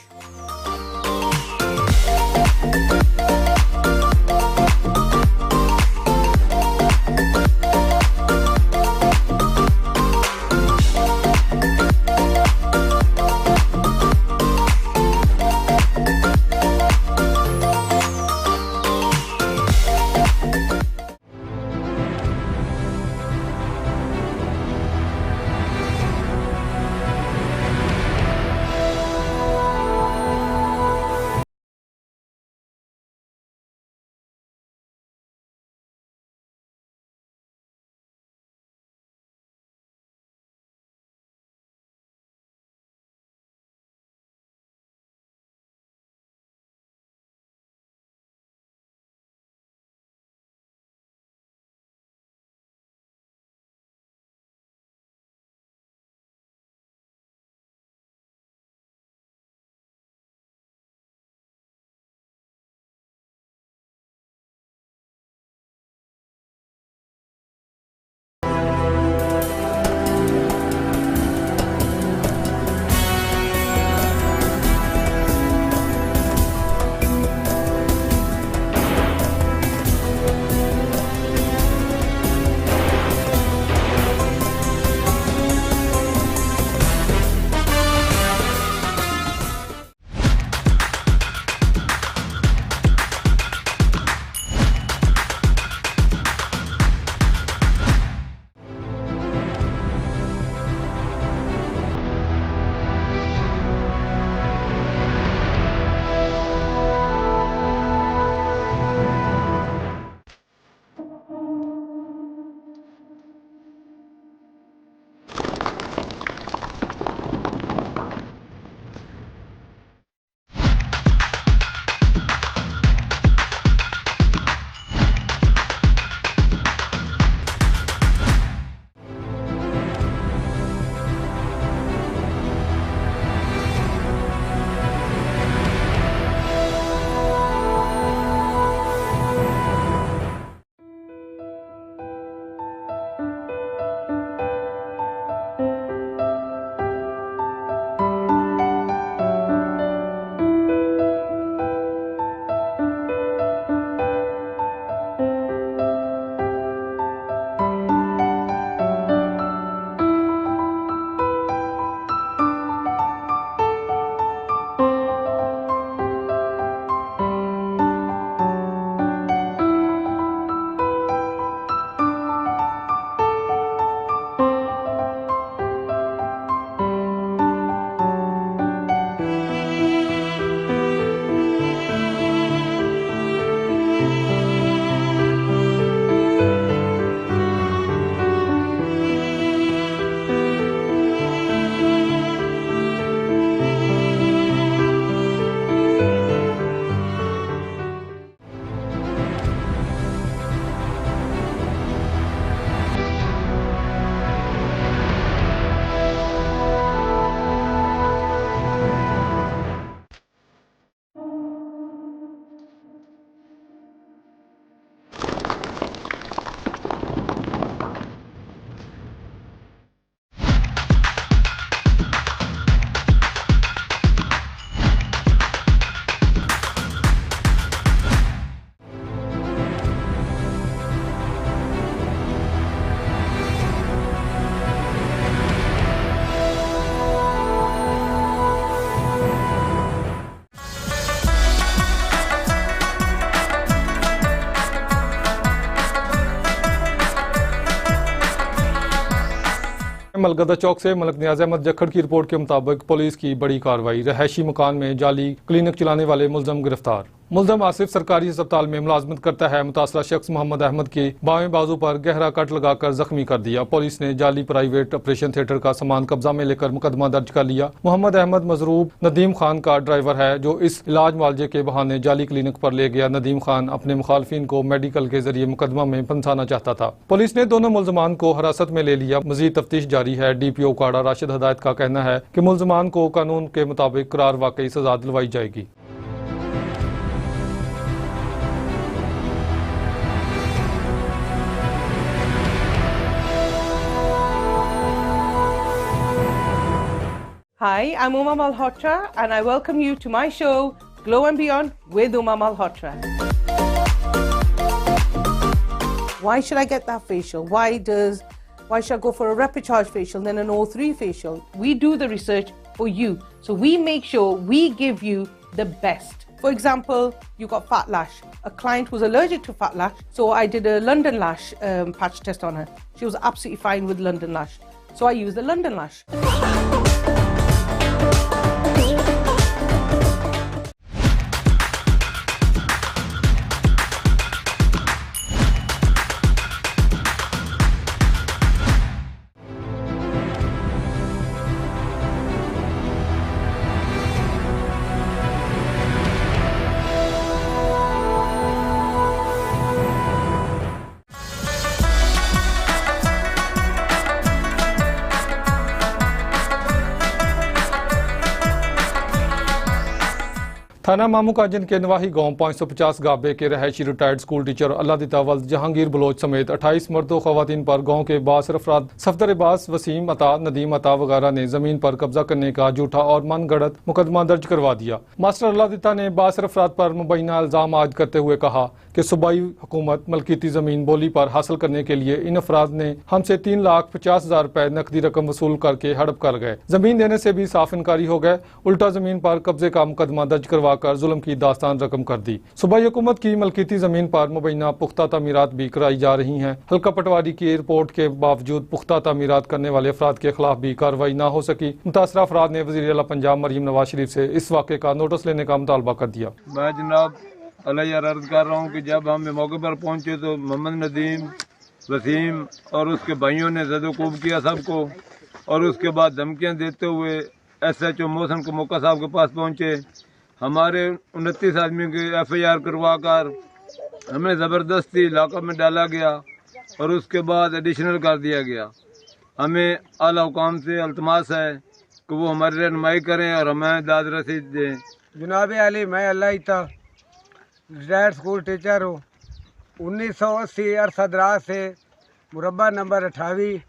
मलगदा चौक से मलक नियाज अहमद जखड़ की report के मुताबिक police की बड़ी कार्रवाई, रहायशी मकान में जाली क्लिनिक चलाने वाले मुलजम गिरफ्तार। मुलजम आसिफ सरकारी अस्पताल में मुलाजमत करता है। मुतासरा शख्स मोहम्मद अहमद के बाएं बाजू पर गहरा कट लगाकर जख्मी कर दिया। पुलिस ने जाली प्राइवेट ऑपरेशन थिएटर का सामान कब्जा में लेकर मुकदमा दर्ज कर लिया। मोहम्मद अहमद मजरूब नदीम खान का ड्राइवर है, जो इस इलाज मुआवजे के बहाने जाली क्लिनिक पर ले गया। नदीम खान अपने मुखालफिन को मेडिकल के जरिए मुकदमा में फंसाना चाहता था। पुलिस ने दोनों मुलजमान को हिरासत में ले लिया। मजीद तफ्तीश जारी है। DPO काड़ा राशिद हदायत का कहना है कि मुलजमान को कानून के मुताबिक करार वाकई सजा दिलवाई जाएगी। Hi, I'm Uma Malhotra and I welcome you to my show, Glow and Beyond with Uma Malhotra. Why should I get that facial? Why should I go for a rapid charge facial and then an O3 facial? We do the research for you. So we make sure we give you the best. For example, you got fat lash. A client was allergic to fat lash, so I did a London lash patch test on her. She was absolutely fine with London lash. So I used the London lash. थाना मामू काजन के नवाही गांव 550 गाबे के रहायशी retired school teacher अल्लाह दिता वल्द Jahangir Bloch समेत 28 मर्द व खवातीन पर गांव के बासर अफराद सफदर अब्बास, वसीम अता, नदीम अता वगैरह ने जमीन पर कब्जा करने का झूठा और मनगढ़ंत मुकदमा दर्ज करवा दिया। मास्टर अल्लाह दिता ने बासर अफराद पर मुबैना इल्जाम आयद करते हुए कहा कि सूबाई हुकूमत मलकीती जमीन बोली पर हासिल करने के लिए इन अफराद ने हमसे 3,50,000 रुपए नकदी रकम वसूल करके हड़प कर गए। जमीन देने से भी साफ इनकारी हो गए, उल्टा जमीन पर कब्जे का मुकदमा दर्ज करवा कर जुल्म की दास्तान रकम कर दी। सूबाई हुकूमत की मलकीती जमीन पर मुबैना पुख्ता तामीरात भी कराई जा रही हैं। हल्का पटवारी की रिपोर्ट के बावजूद पुख्ता तामीरात करने वाले अफराद के खिलाफ भी कार्रवाई न हो सकी। मुतासरा अफराद ने वज़ीर आला पंजाब मरीम नवाज शरीफ से इस वाक़े का नोटिस लेने का मुतालबा कर दिया। मैं जनाब अल्लाह अर्ज कर रहा हूँ कि जब हम मौके पर पहुँचे तो मोहम्मद नदीम, वसीम और उसके भाइयों ने ज़दोकूब किया सबको, और उसके बाद धमकियाँ देते हुए SHO मोहसन को मौका साहब के पास पहुँचे। हमारे 29 आदमी के FIR करवा कर हमें ज़बरदस्ती इलाका में डाला गया और उसके बाद एडिशनल कर दिया गया। हमें आला हुकाम से अल्तमास है कि वो हमारी रहनुमाई करें और हमें दाद रसीद दें। जनाब अली, मैं अल्लाह था, रिटायर्ड स्कूल टीचर हूँ। 1980 अरसदराज से मुरबा नंबर 28,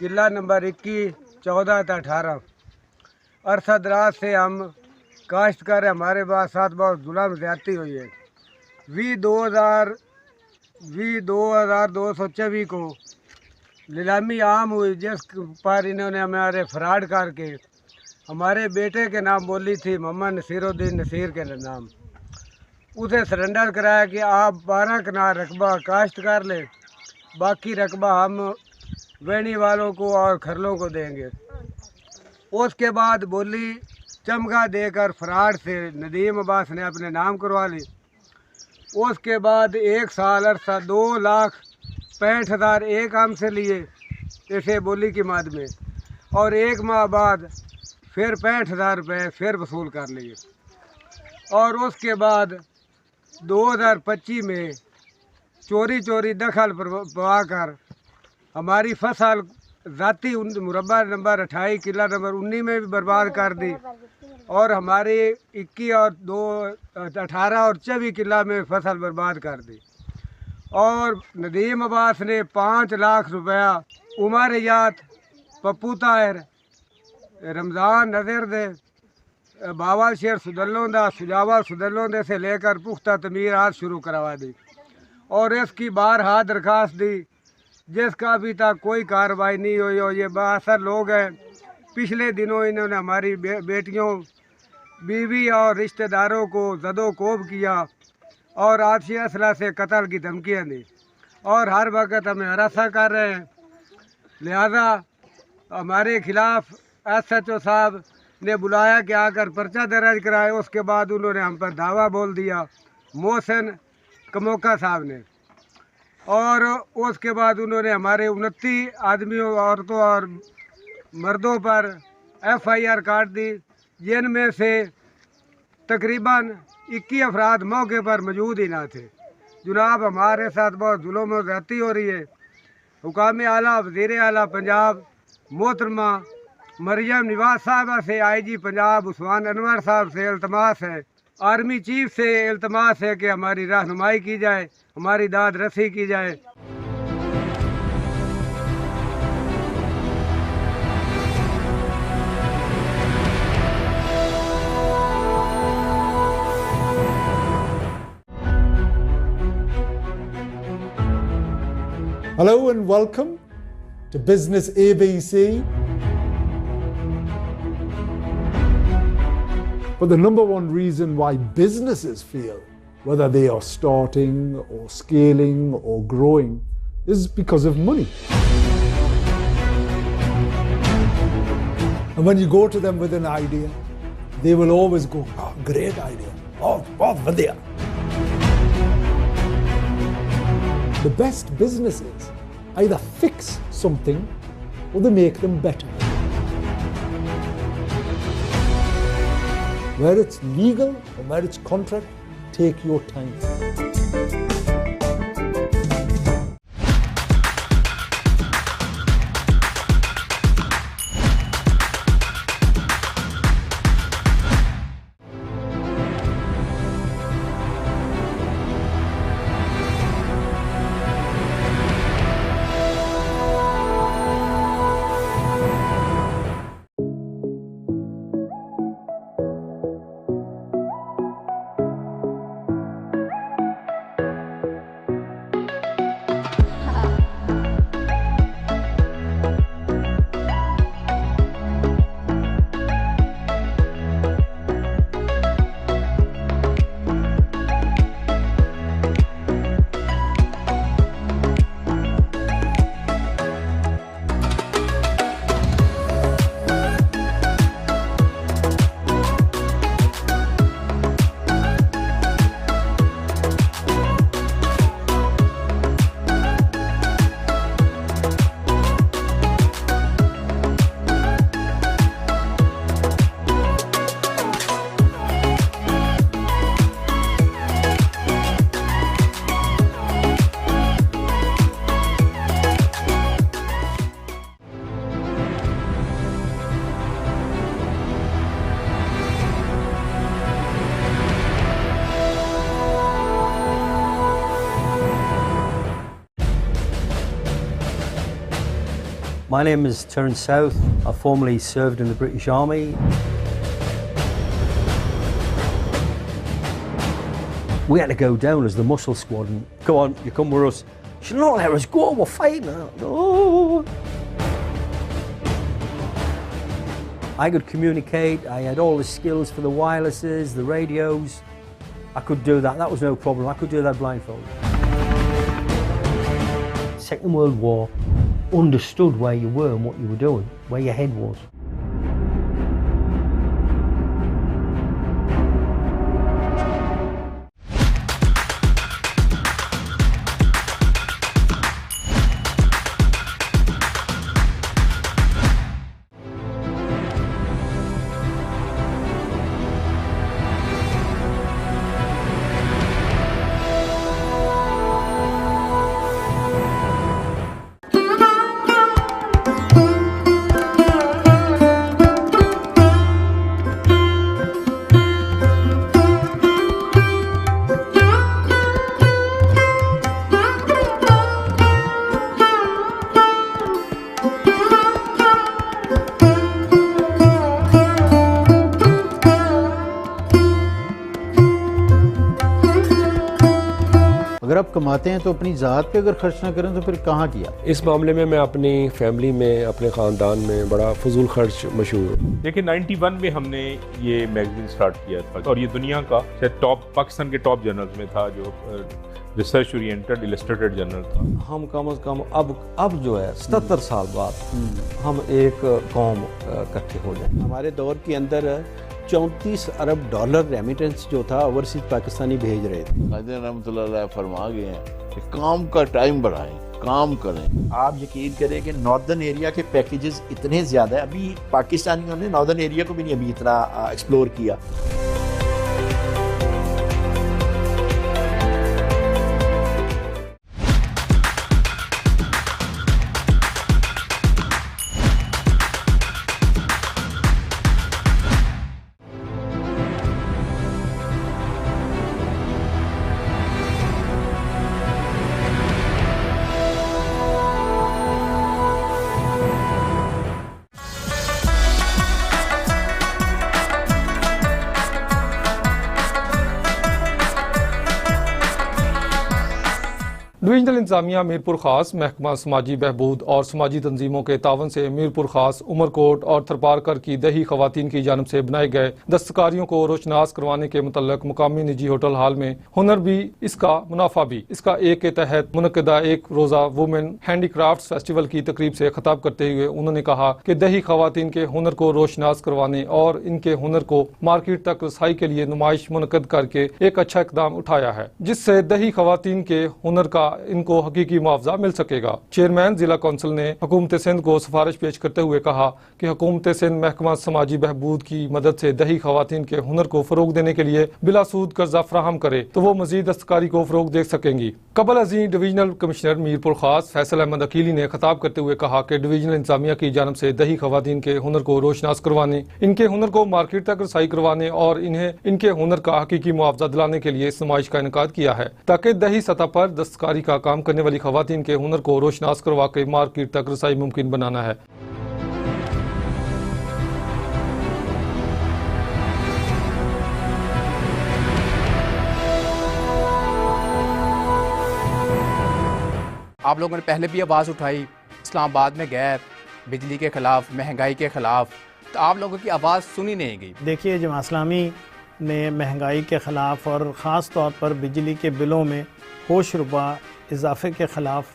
किला नंबर 21, 14 था 18। अरसदराज से हम काश्तकार, हमारे साथ बहुत जुल्म ज़्यादती हुई है। 22/224 को नीलामी आम हुई, जिस पर इन्होंने हमारे फ्रॉड करके हमारे बेटे के नाम बोली थी, मोहम्मद नसीरुद्दीन नसीर के नाम। उसे सरेंडर कराया कि आप 12 कनाल रकबा काश्त कर ले, बाकी रकबा हम वेणी वालों को और खरलों को देंगे। उसके बाद बोली चमका देकर फ्रॉड से नदीम अब्बास ने अपने नाम करवा ली। उसके बाद 1 साल अरसा 2,65,000 एक आम से लिए ऐसे बोली की माद में, और 1 माह बाद फिर 65,000 रुपये फिर वसूल कर लिए। और उसके बाद 2025 में चोरी दखल पवा कर हमारी फसल ज़ाती मुरबा नंबर 28, किला नंबर 19 में भी बर्बाद कर दी, और हमारी 21 और 18 और 24 किला में फसल बर्बाद कर दी। और नदीम अब्बास ने 5 लाख रुपया उमर यात, पप्पू ताहिर, रमज़ान नज़र दे, बाबा शेर सुदल्लों दा, सुजावा सुदल्लों दे से लेकर पुख्ता तमीरात शुरू करवा दी, और इसकी बारहा दरख्वास्त दी, जिसका अभी तक कोई कार्रवाई नहीं हुई। और ये बासर लोग हैं। पिछले दिनों इन्होंने हमारी बेटियों, बीवी और रिश्तेदारों को ज़दोकोब किया और आतिशी असला से कत्ल की धमकियाँ दी, और हर वक्त हमें हरासा कर रहे हैं। लिहाजा हमारे खिलाफ SHO साहब ने बुलाया कि आकर पर्चा दर्ज कराए। उसके बाद उन्होंने हम पर दावा बोल दिया मोहसिन कमोका साहब ने, और उसके बाद उन्होंने हमारे 29 आदमियों, औरतों और मर्दों पर FIR काट दी, जिनमें से तकरीबन 21 अफराद मौके पर मौजूद ही ना थे। जनाब, हमारे साथ बहुत जुल्म और ज़्यादती हो रही है। हुकाम आला वज़ीर आला पंजाब मोहतरमा मरियम नवाज साहबा से IG पंजाब उस्मान अनवर साहब से इल्तमास है, आर्मी चीफ से इल्तमास है कि हमारी रहनुमाई की जाए, हमारी दाद रसी की जाए। Hello and welcome to Business ABC. But the number one reason why businesses fail, whether they are starting or scaling or growing, is because of money. And when you go to them with an idea, they will always go, "Oh, great idea. Oh, vadya." The best businesses either fix something or they make them better. Where it's legal or where it's contract, take your time. My name is Terence South. I formerly served in the British Army. We had to go down as the muscle squad and go on, you come with us. She said, "No, let us go, we're fighting." No. I could communicate, I had all the skills for the wirelesses, the radios. I could do that, that was no problem. I could do that blindfolded. Second World War, understood where you were and what you were doing, where your head was. अगर आप कमाते हैं तो अपनी ज़ात पे अगर खर्च ना करें तो फिर कहाँ किया? इस मामले में मैं अपनी फैमिली में, अपने ख़ानदान में बड़ा फजूल खर्च मशहूर हूँ। देखिए 91 में हमने ये मैगजीन स्टार्ट किया था और ये दुनिया का टॉप, पाकिस्तान के टॉप जर्नल्स में था, जो रिसर्च ओरिएंटेड इलस्ट्रेटेड जर्नल था। हम कम से कम अब जो है 77 साल बाद हम एक कौम इकट्ठे हो जाए। हमारे दौर के अंदर 34 अरब डॉलर रेमिटेंस जो था ओवरसीज पाकिस्तानी भेज रहे थे। कादिर रहमतुल्लाह अलैह फरमा गए हैं कि काम का टाइम बढ़ाएं, काम करें। आप यकीन करें कि नॉर्दर्न एरिया के पैकेजेस इतने ज़्यादा है, अभी पाकिस्तानियों ने नॉर्दर्न एरिया को भी नहीं अभी इतना एक्सप्लोर किया। डिवीजनल इंतजामिया मीरपुर खास महकमा समाजी बहबूद और समाजी तंजीमों के तावन से मीरपुर खास, उमरकोट और थरपारकर की दही खवातीन की जानब से बनाए गए दस्तकारियों को रोशनास करवाने के मुतल्लक मुकामी निजी होटल हाल में हुनर भी इसका मुनाफा भी इसका एक के तहत मुनक़दा एक रोज़ा वुमेन हैंडीक्राफ्ट फेस्टिवल की तकरीब से खिताब करते हुए उन्होंने कहा कि दही खवातीन के हुनर को रोशनास करवाने और इनके हुनर को मार्केट तक रसाई के लिए नुमाइश मुनक़द करके एक अच्छा इक़दाम उठाया है, जिससे दही खवातीन के हुनर का इनको हकीकी मुआवजा मिल सकेगा। चेयरमैन जिला कौंसिल ने हुकूमत सिंध को सिफारिश पेश करते हुए कहा कि हुकूमत सिंध महकमा समाजी बहबूद की मदद से दही खवातीन के हुनर को फरोग देने के लिए बिलासूद कर्जा फराहम करे तो वो मजीद दस्तकारी को फरोग दे सकेंगी। कबल अजीम डिवीजनल कमिश्नर मीरपुर खास फैसल अहमद अकीली ने खिताब करते हुए कहा कि डिवीजनल इंतजामिया की जानब से दही खवातीन के हुनर को रोशनास करवाने, इनके हुनर को मार्केट तक रसाई करवाने और इन्हें इनके हुनर का हकीकी मुआवजा दिलाने के लिए इस नुमाइश का इनेकाद किया है ताकि दही सतह पर दस्तकारी का काम करने वाली खवातीन के हुनर को रोशनास करवा के मार्केट तक रसाई मुमकिन बनाना है। आप लोगों ने पहले भी आवाज़ उठाई इस्लामाबाद में गैर बिजली के खिलाफ, महंगाई के खिलाफ, तो आप लोगों की आवाज़ सुनी नहीं गई। देखिए, जमात इस्लामी ने महंगाई के ख़िलाफ़ और ख़ास तौर पर बिजली के बिलों में होश रुपा इजाफे के ख़िलाफ़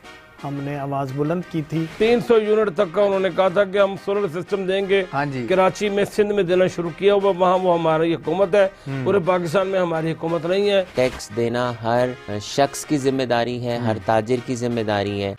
हमने आवाज़ बुलंद की थी। 300 यूनिट तक का उन्होंने कहा था कि हम सोलर सिस्टम देंगे। हाँ जी, कराची में, सिंध में देना शुरू किया हुआ, वहाँ वो हमारी हुकूमत है, पूरे पाकिस्तान में हमारी हुकूमत नहीं है। टैक्स देना हर शख्स की जिम्मेदारी है, हर ताजिर की जिम्मेदारी है।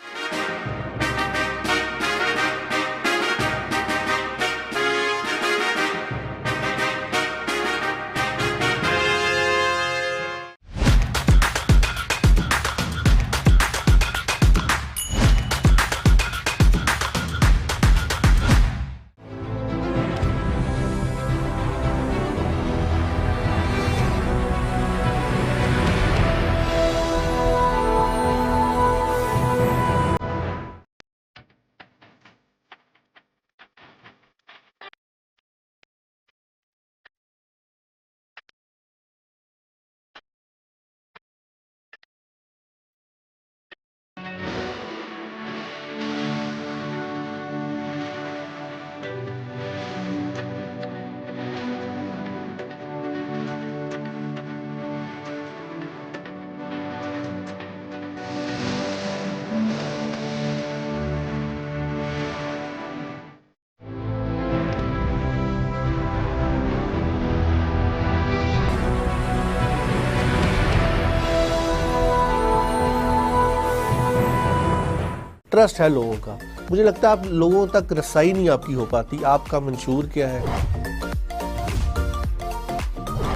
ट्रस्ट है लोगों का। मुझे लगता है आप लोगों तक रसाई नहीं आपकी हो पाती। आपका मंशूर क्या है?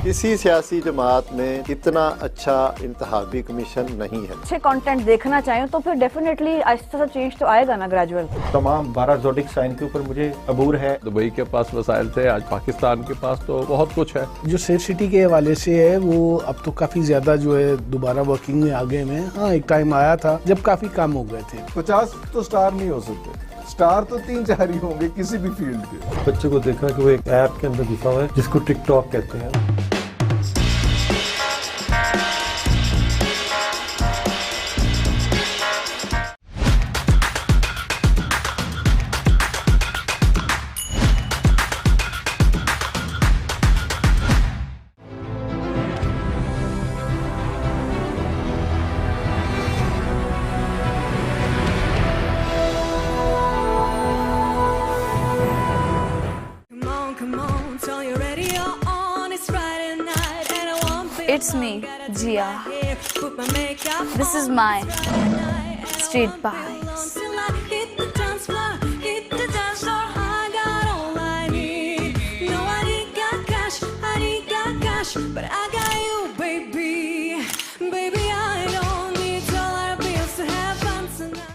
किसी सियासी जमात में इतना अच्छा इंतखाबी कमीशन नहीं है। अच्छे कंटेंट देखना चाहें तो फिर डेफिनेटली आहिस्ता सा चेंज तो आएगा ना, ग्रेजुअल। तमाम 12 ज़ोडिक साइन के ऊपर मुझे अबूर है। दुबई के पास वसाइल थे, आज पाकिस्तान के पास तो बहुत कुछ है। जो सेफ सिटी के हवाले से है वो अब तो काफी ज्यादा जो है दोबारा वर्किंग में आ गए हैं। हाँ, एक टाइम आया था जब काफी कम हो गए थे। 50 तो स्टार नहीं हो सकते, स्टार तो 3-4 ही होंगे किसी भी फील्ड के। बच्चे को देखा कि वो एक ऐप के अंदर घुसा हुआ है जिसको टिकटॉक कहते हैं। It's me, Jia. This is my street vibes. But I got you, baby. Baby, I don't need dollar bills to have fun tonight.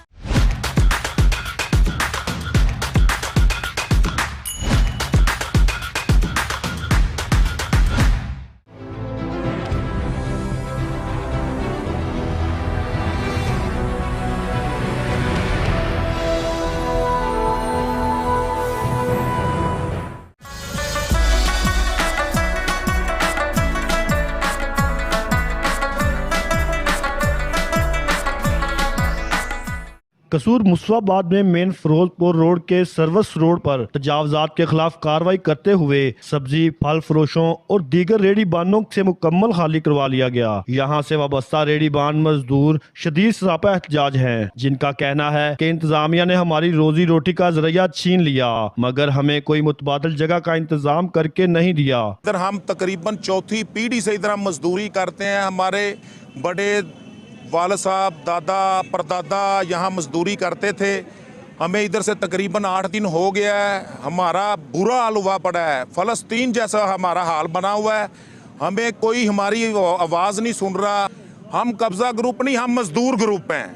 कसूर मुस्वाबाद में मेन फिरोजपुर रोड के सर्विस रोड पर तजावजात के खिलाफ कार्रवाई करते हुए सब्जी फल फरोशों और दीगर रेडी बानों से मुकम्मल खाली करवा लिया गया। यहाँ से वाबस्ता रेडी बान मजदूर शदीद सरापा एहतजाज हैं, जिनका कहना है कि इंतजामिया ने हमारी रोजी रोटी का जरिया छीन लिया मगर हमें कोई मुतबादल जगह का इंतजाम करके नहीं दिया। इधर हम तकरीबन चौथी पीढ़ी से इधर हम मजदूरी करते हैं। हमारे बड़े वालिद साहब दादा परदादा यहाँ मजदूरी करते थे। हमें इधर से तकरीबन 8 दिन हो गया है। हमारा बुरा हाल हुआ पड़ा है, फ़लस्तीन जैसा हमारा हाल बना हुआ है। हमें कोई हमारी आवाज़ नहीं सुन रहा। हम कब्ज़ा ग्रुप नहीं, हम मजदूर ग्रुप हैं।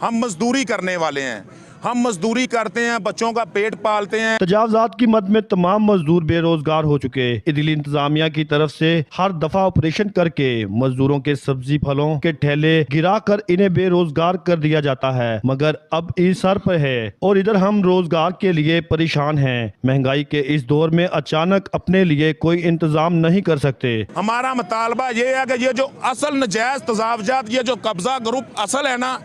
हम मजदूरी करने वाले हैं, हम मजदूरी करते हैं, बच्चों का पेट पालते हैं। तजावजात की मद में तमाम मजदूर बेरोजगार हो चुके। दिल्ली इंतजामिया की तरफ से हर दफा ऑपरेशन करके मजदूरों के सब्जी फलों के ठेले गिरा कर इन्हें बेरोजगार कर दिया जाता है, मगर अब इस सर पर है और इधर हम रोजगार के लिए परेशान हैं। महंगाई के इस दौर में अचानक अपने लिए कोई इंतजाम नहीं कर सकते। हमारा मुतालबा ये है कि ये जो असल नजायज तजावजात, ये जो कब्जा ग्रुप असल है ना,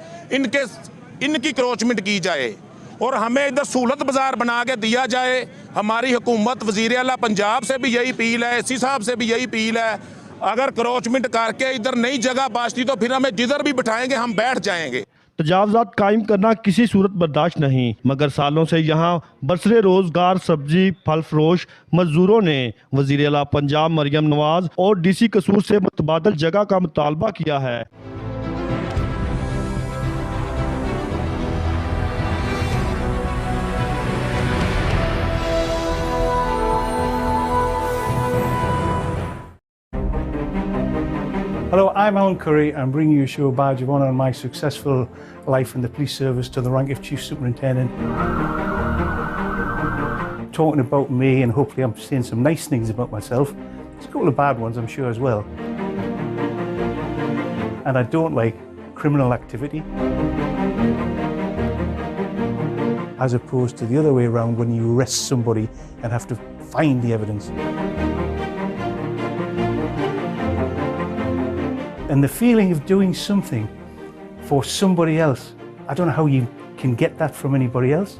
इनकी क्रोचमेंट की जाए और हमें इधर सहूलत बाजार बना के दिया जाए। हमारी हुकूमत वजीर आला पंजाब से भी यही अपील है, एसी साहब से भी यही अपील है। अगर क्रोचमेंट करके इधर नई जगह बाजती तो फिर हमें जिधर भी बिठाएंगे हम बैठ जाएंगे। तजावजात कायम करना किसी सूरत बर्दाश्त नहीं, मगर सालों से यहाँ बरसरे रोजगार सब्जी फल फरोश मजदूरों ने वजीर आला पंजाब मरियम नवाज और DC कसूर से मुतबादल जगह का मुतालबा किया है। Hello, I'm Alan Curry. I'm bringing you a show badge of honour on my successful life in the police service to the rank of Chief Superintendent. Talking about me, and hopefully I'm saying some nice things about myself. There's a couple of bad ones, I'm sure, as well. And I don't like criminal activity. As opposed to the other way around, when you arrest somebody and have to find the evidence. And the feeling of doing something for somebody else, I don't know how you can get that from anybody else.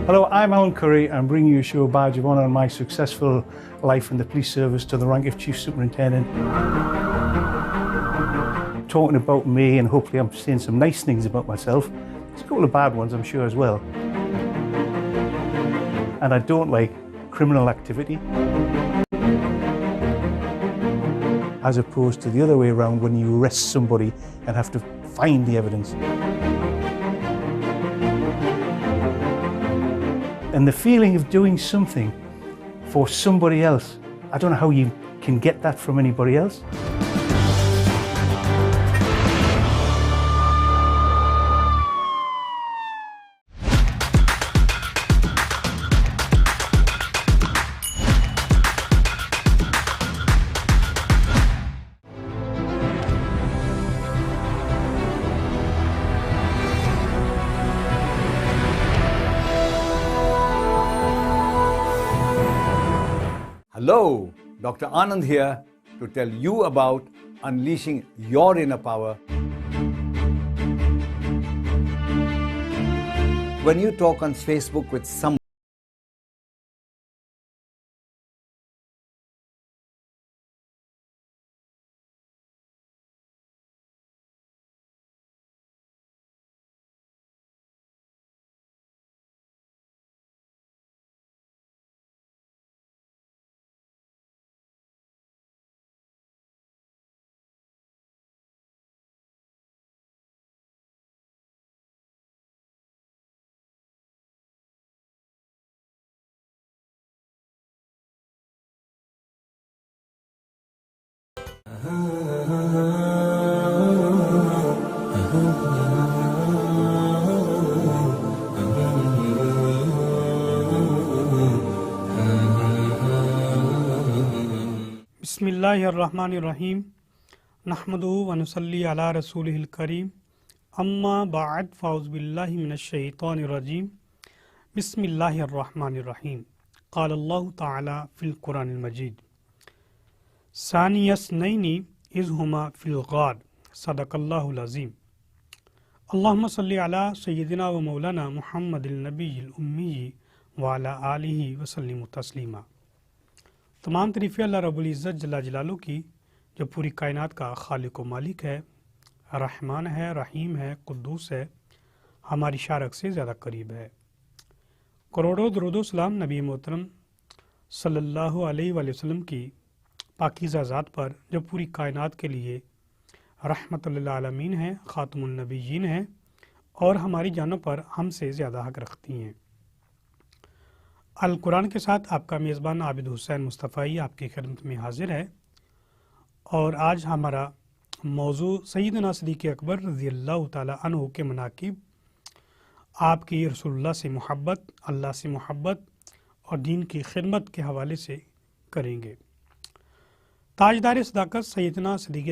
Hello, I'm Alan Curry. I'm bringing you a show badge of honour on my successful life in the police service to the rank of Chief Superintendent. Talking about me, and hopefully I'm saying some nice things about myself. There's a couple of bad ones, I'm sure, as well. And I don't like criminal activity. As opposed to the other way around, when you arrest somebody and have to find the evidence. And the feeling of doing something for somebody else, I don't know how you can get that from anybody else. Hello, Dr. Anand here to tell you about unleashing your inner power. When you talk on Facebook with someone, बिस्मिल्लाहिर्रहमानिर्रहीम नहमदुहु व नुसल्ली अला रसूलिहिल करीम अम्मा बाद फ़ाउज़ु बिल्लाहि मिनश्शैतानिर्रजीम बिस्मिल्लाहिर्रहमानिर्रहीम क़ाल अल्लाहु तआला फ़िल क़ुरानिल मजीद सानियस्नैनि इज़ हुमा फ़िल ग़ार सदक़ल्लाहुल अज़ीम अल्लाहुम्मा सल्लि अला सय्यिदिना व मौलाना मुहम्मदिल नबिय्यिल उम्मी व अला आलिहि व सल्लिमु तस्लीमा। तमाम तारीफ़ें अल्लाह रब्बुल इज़्ज़त जल्ला जलालू की जो पूरी कायनात का खालिक व मालिक है, रहमान है, रहीम है, कुद्दूस है, हमारी शारक से ज़्यादा करीब है। करोड़ों दरूद सलाम नबी मोहतरम सल्लल्लाहु अलैहि वसल्लम की पाकीज़ा ज़ात पर जो पूरी कायनात के लिए रहमतुल लिल आलमीन है, ख़ातमुन नबिय्यीन है और हमारी जानों पर हमसे ज़्यादा हक़ रखती हैं। अल कुरान के साथ आपका मेज़बान आबिद हुसैन मुस्तफ़ाई आपकी खिदमत में हाजिर है और आज हमारा मौजू सैयदना सिद्दीक़ अकबर रज़ियल्लाहु ताला अन्हु के मनाक़िब, आपकी रसूलुल्लाह से मोहब्बत, अल्लाह से मोहब्बत और दीन की खिदमत के हवाले से करेंगे। ताजदार सदाकत सैयदना सिद्दीक़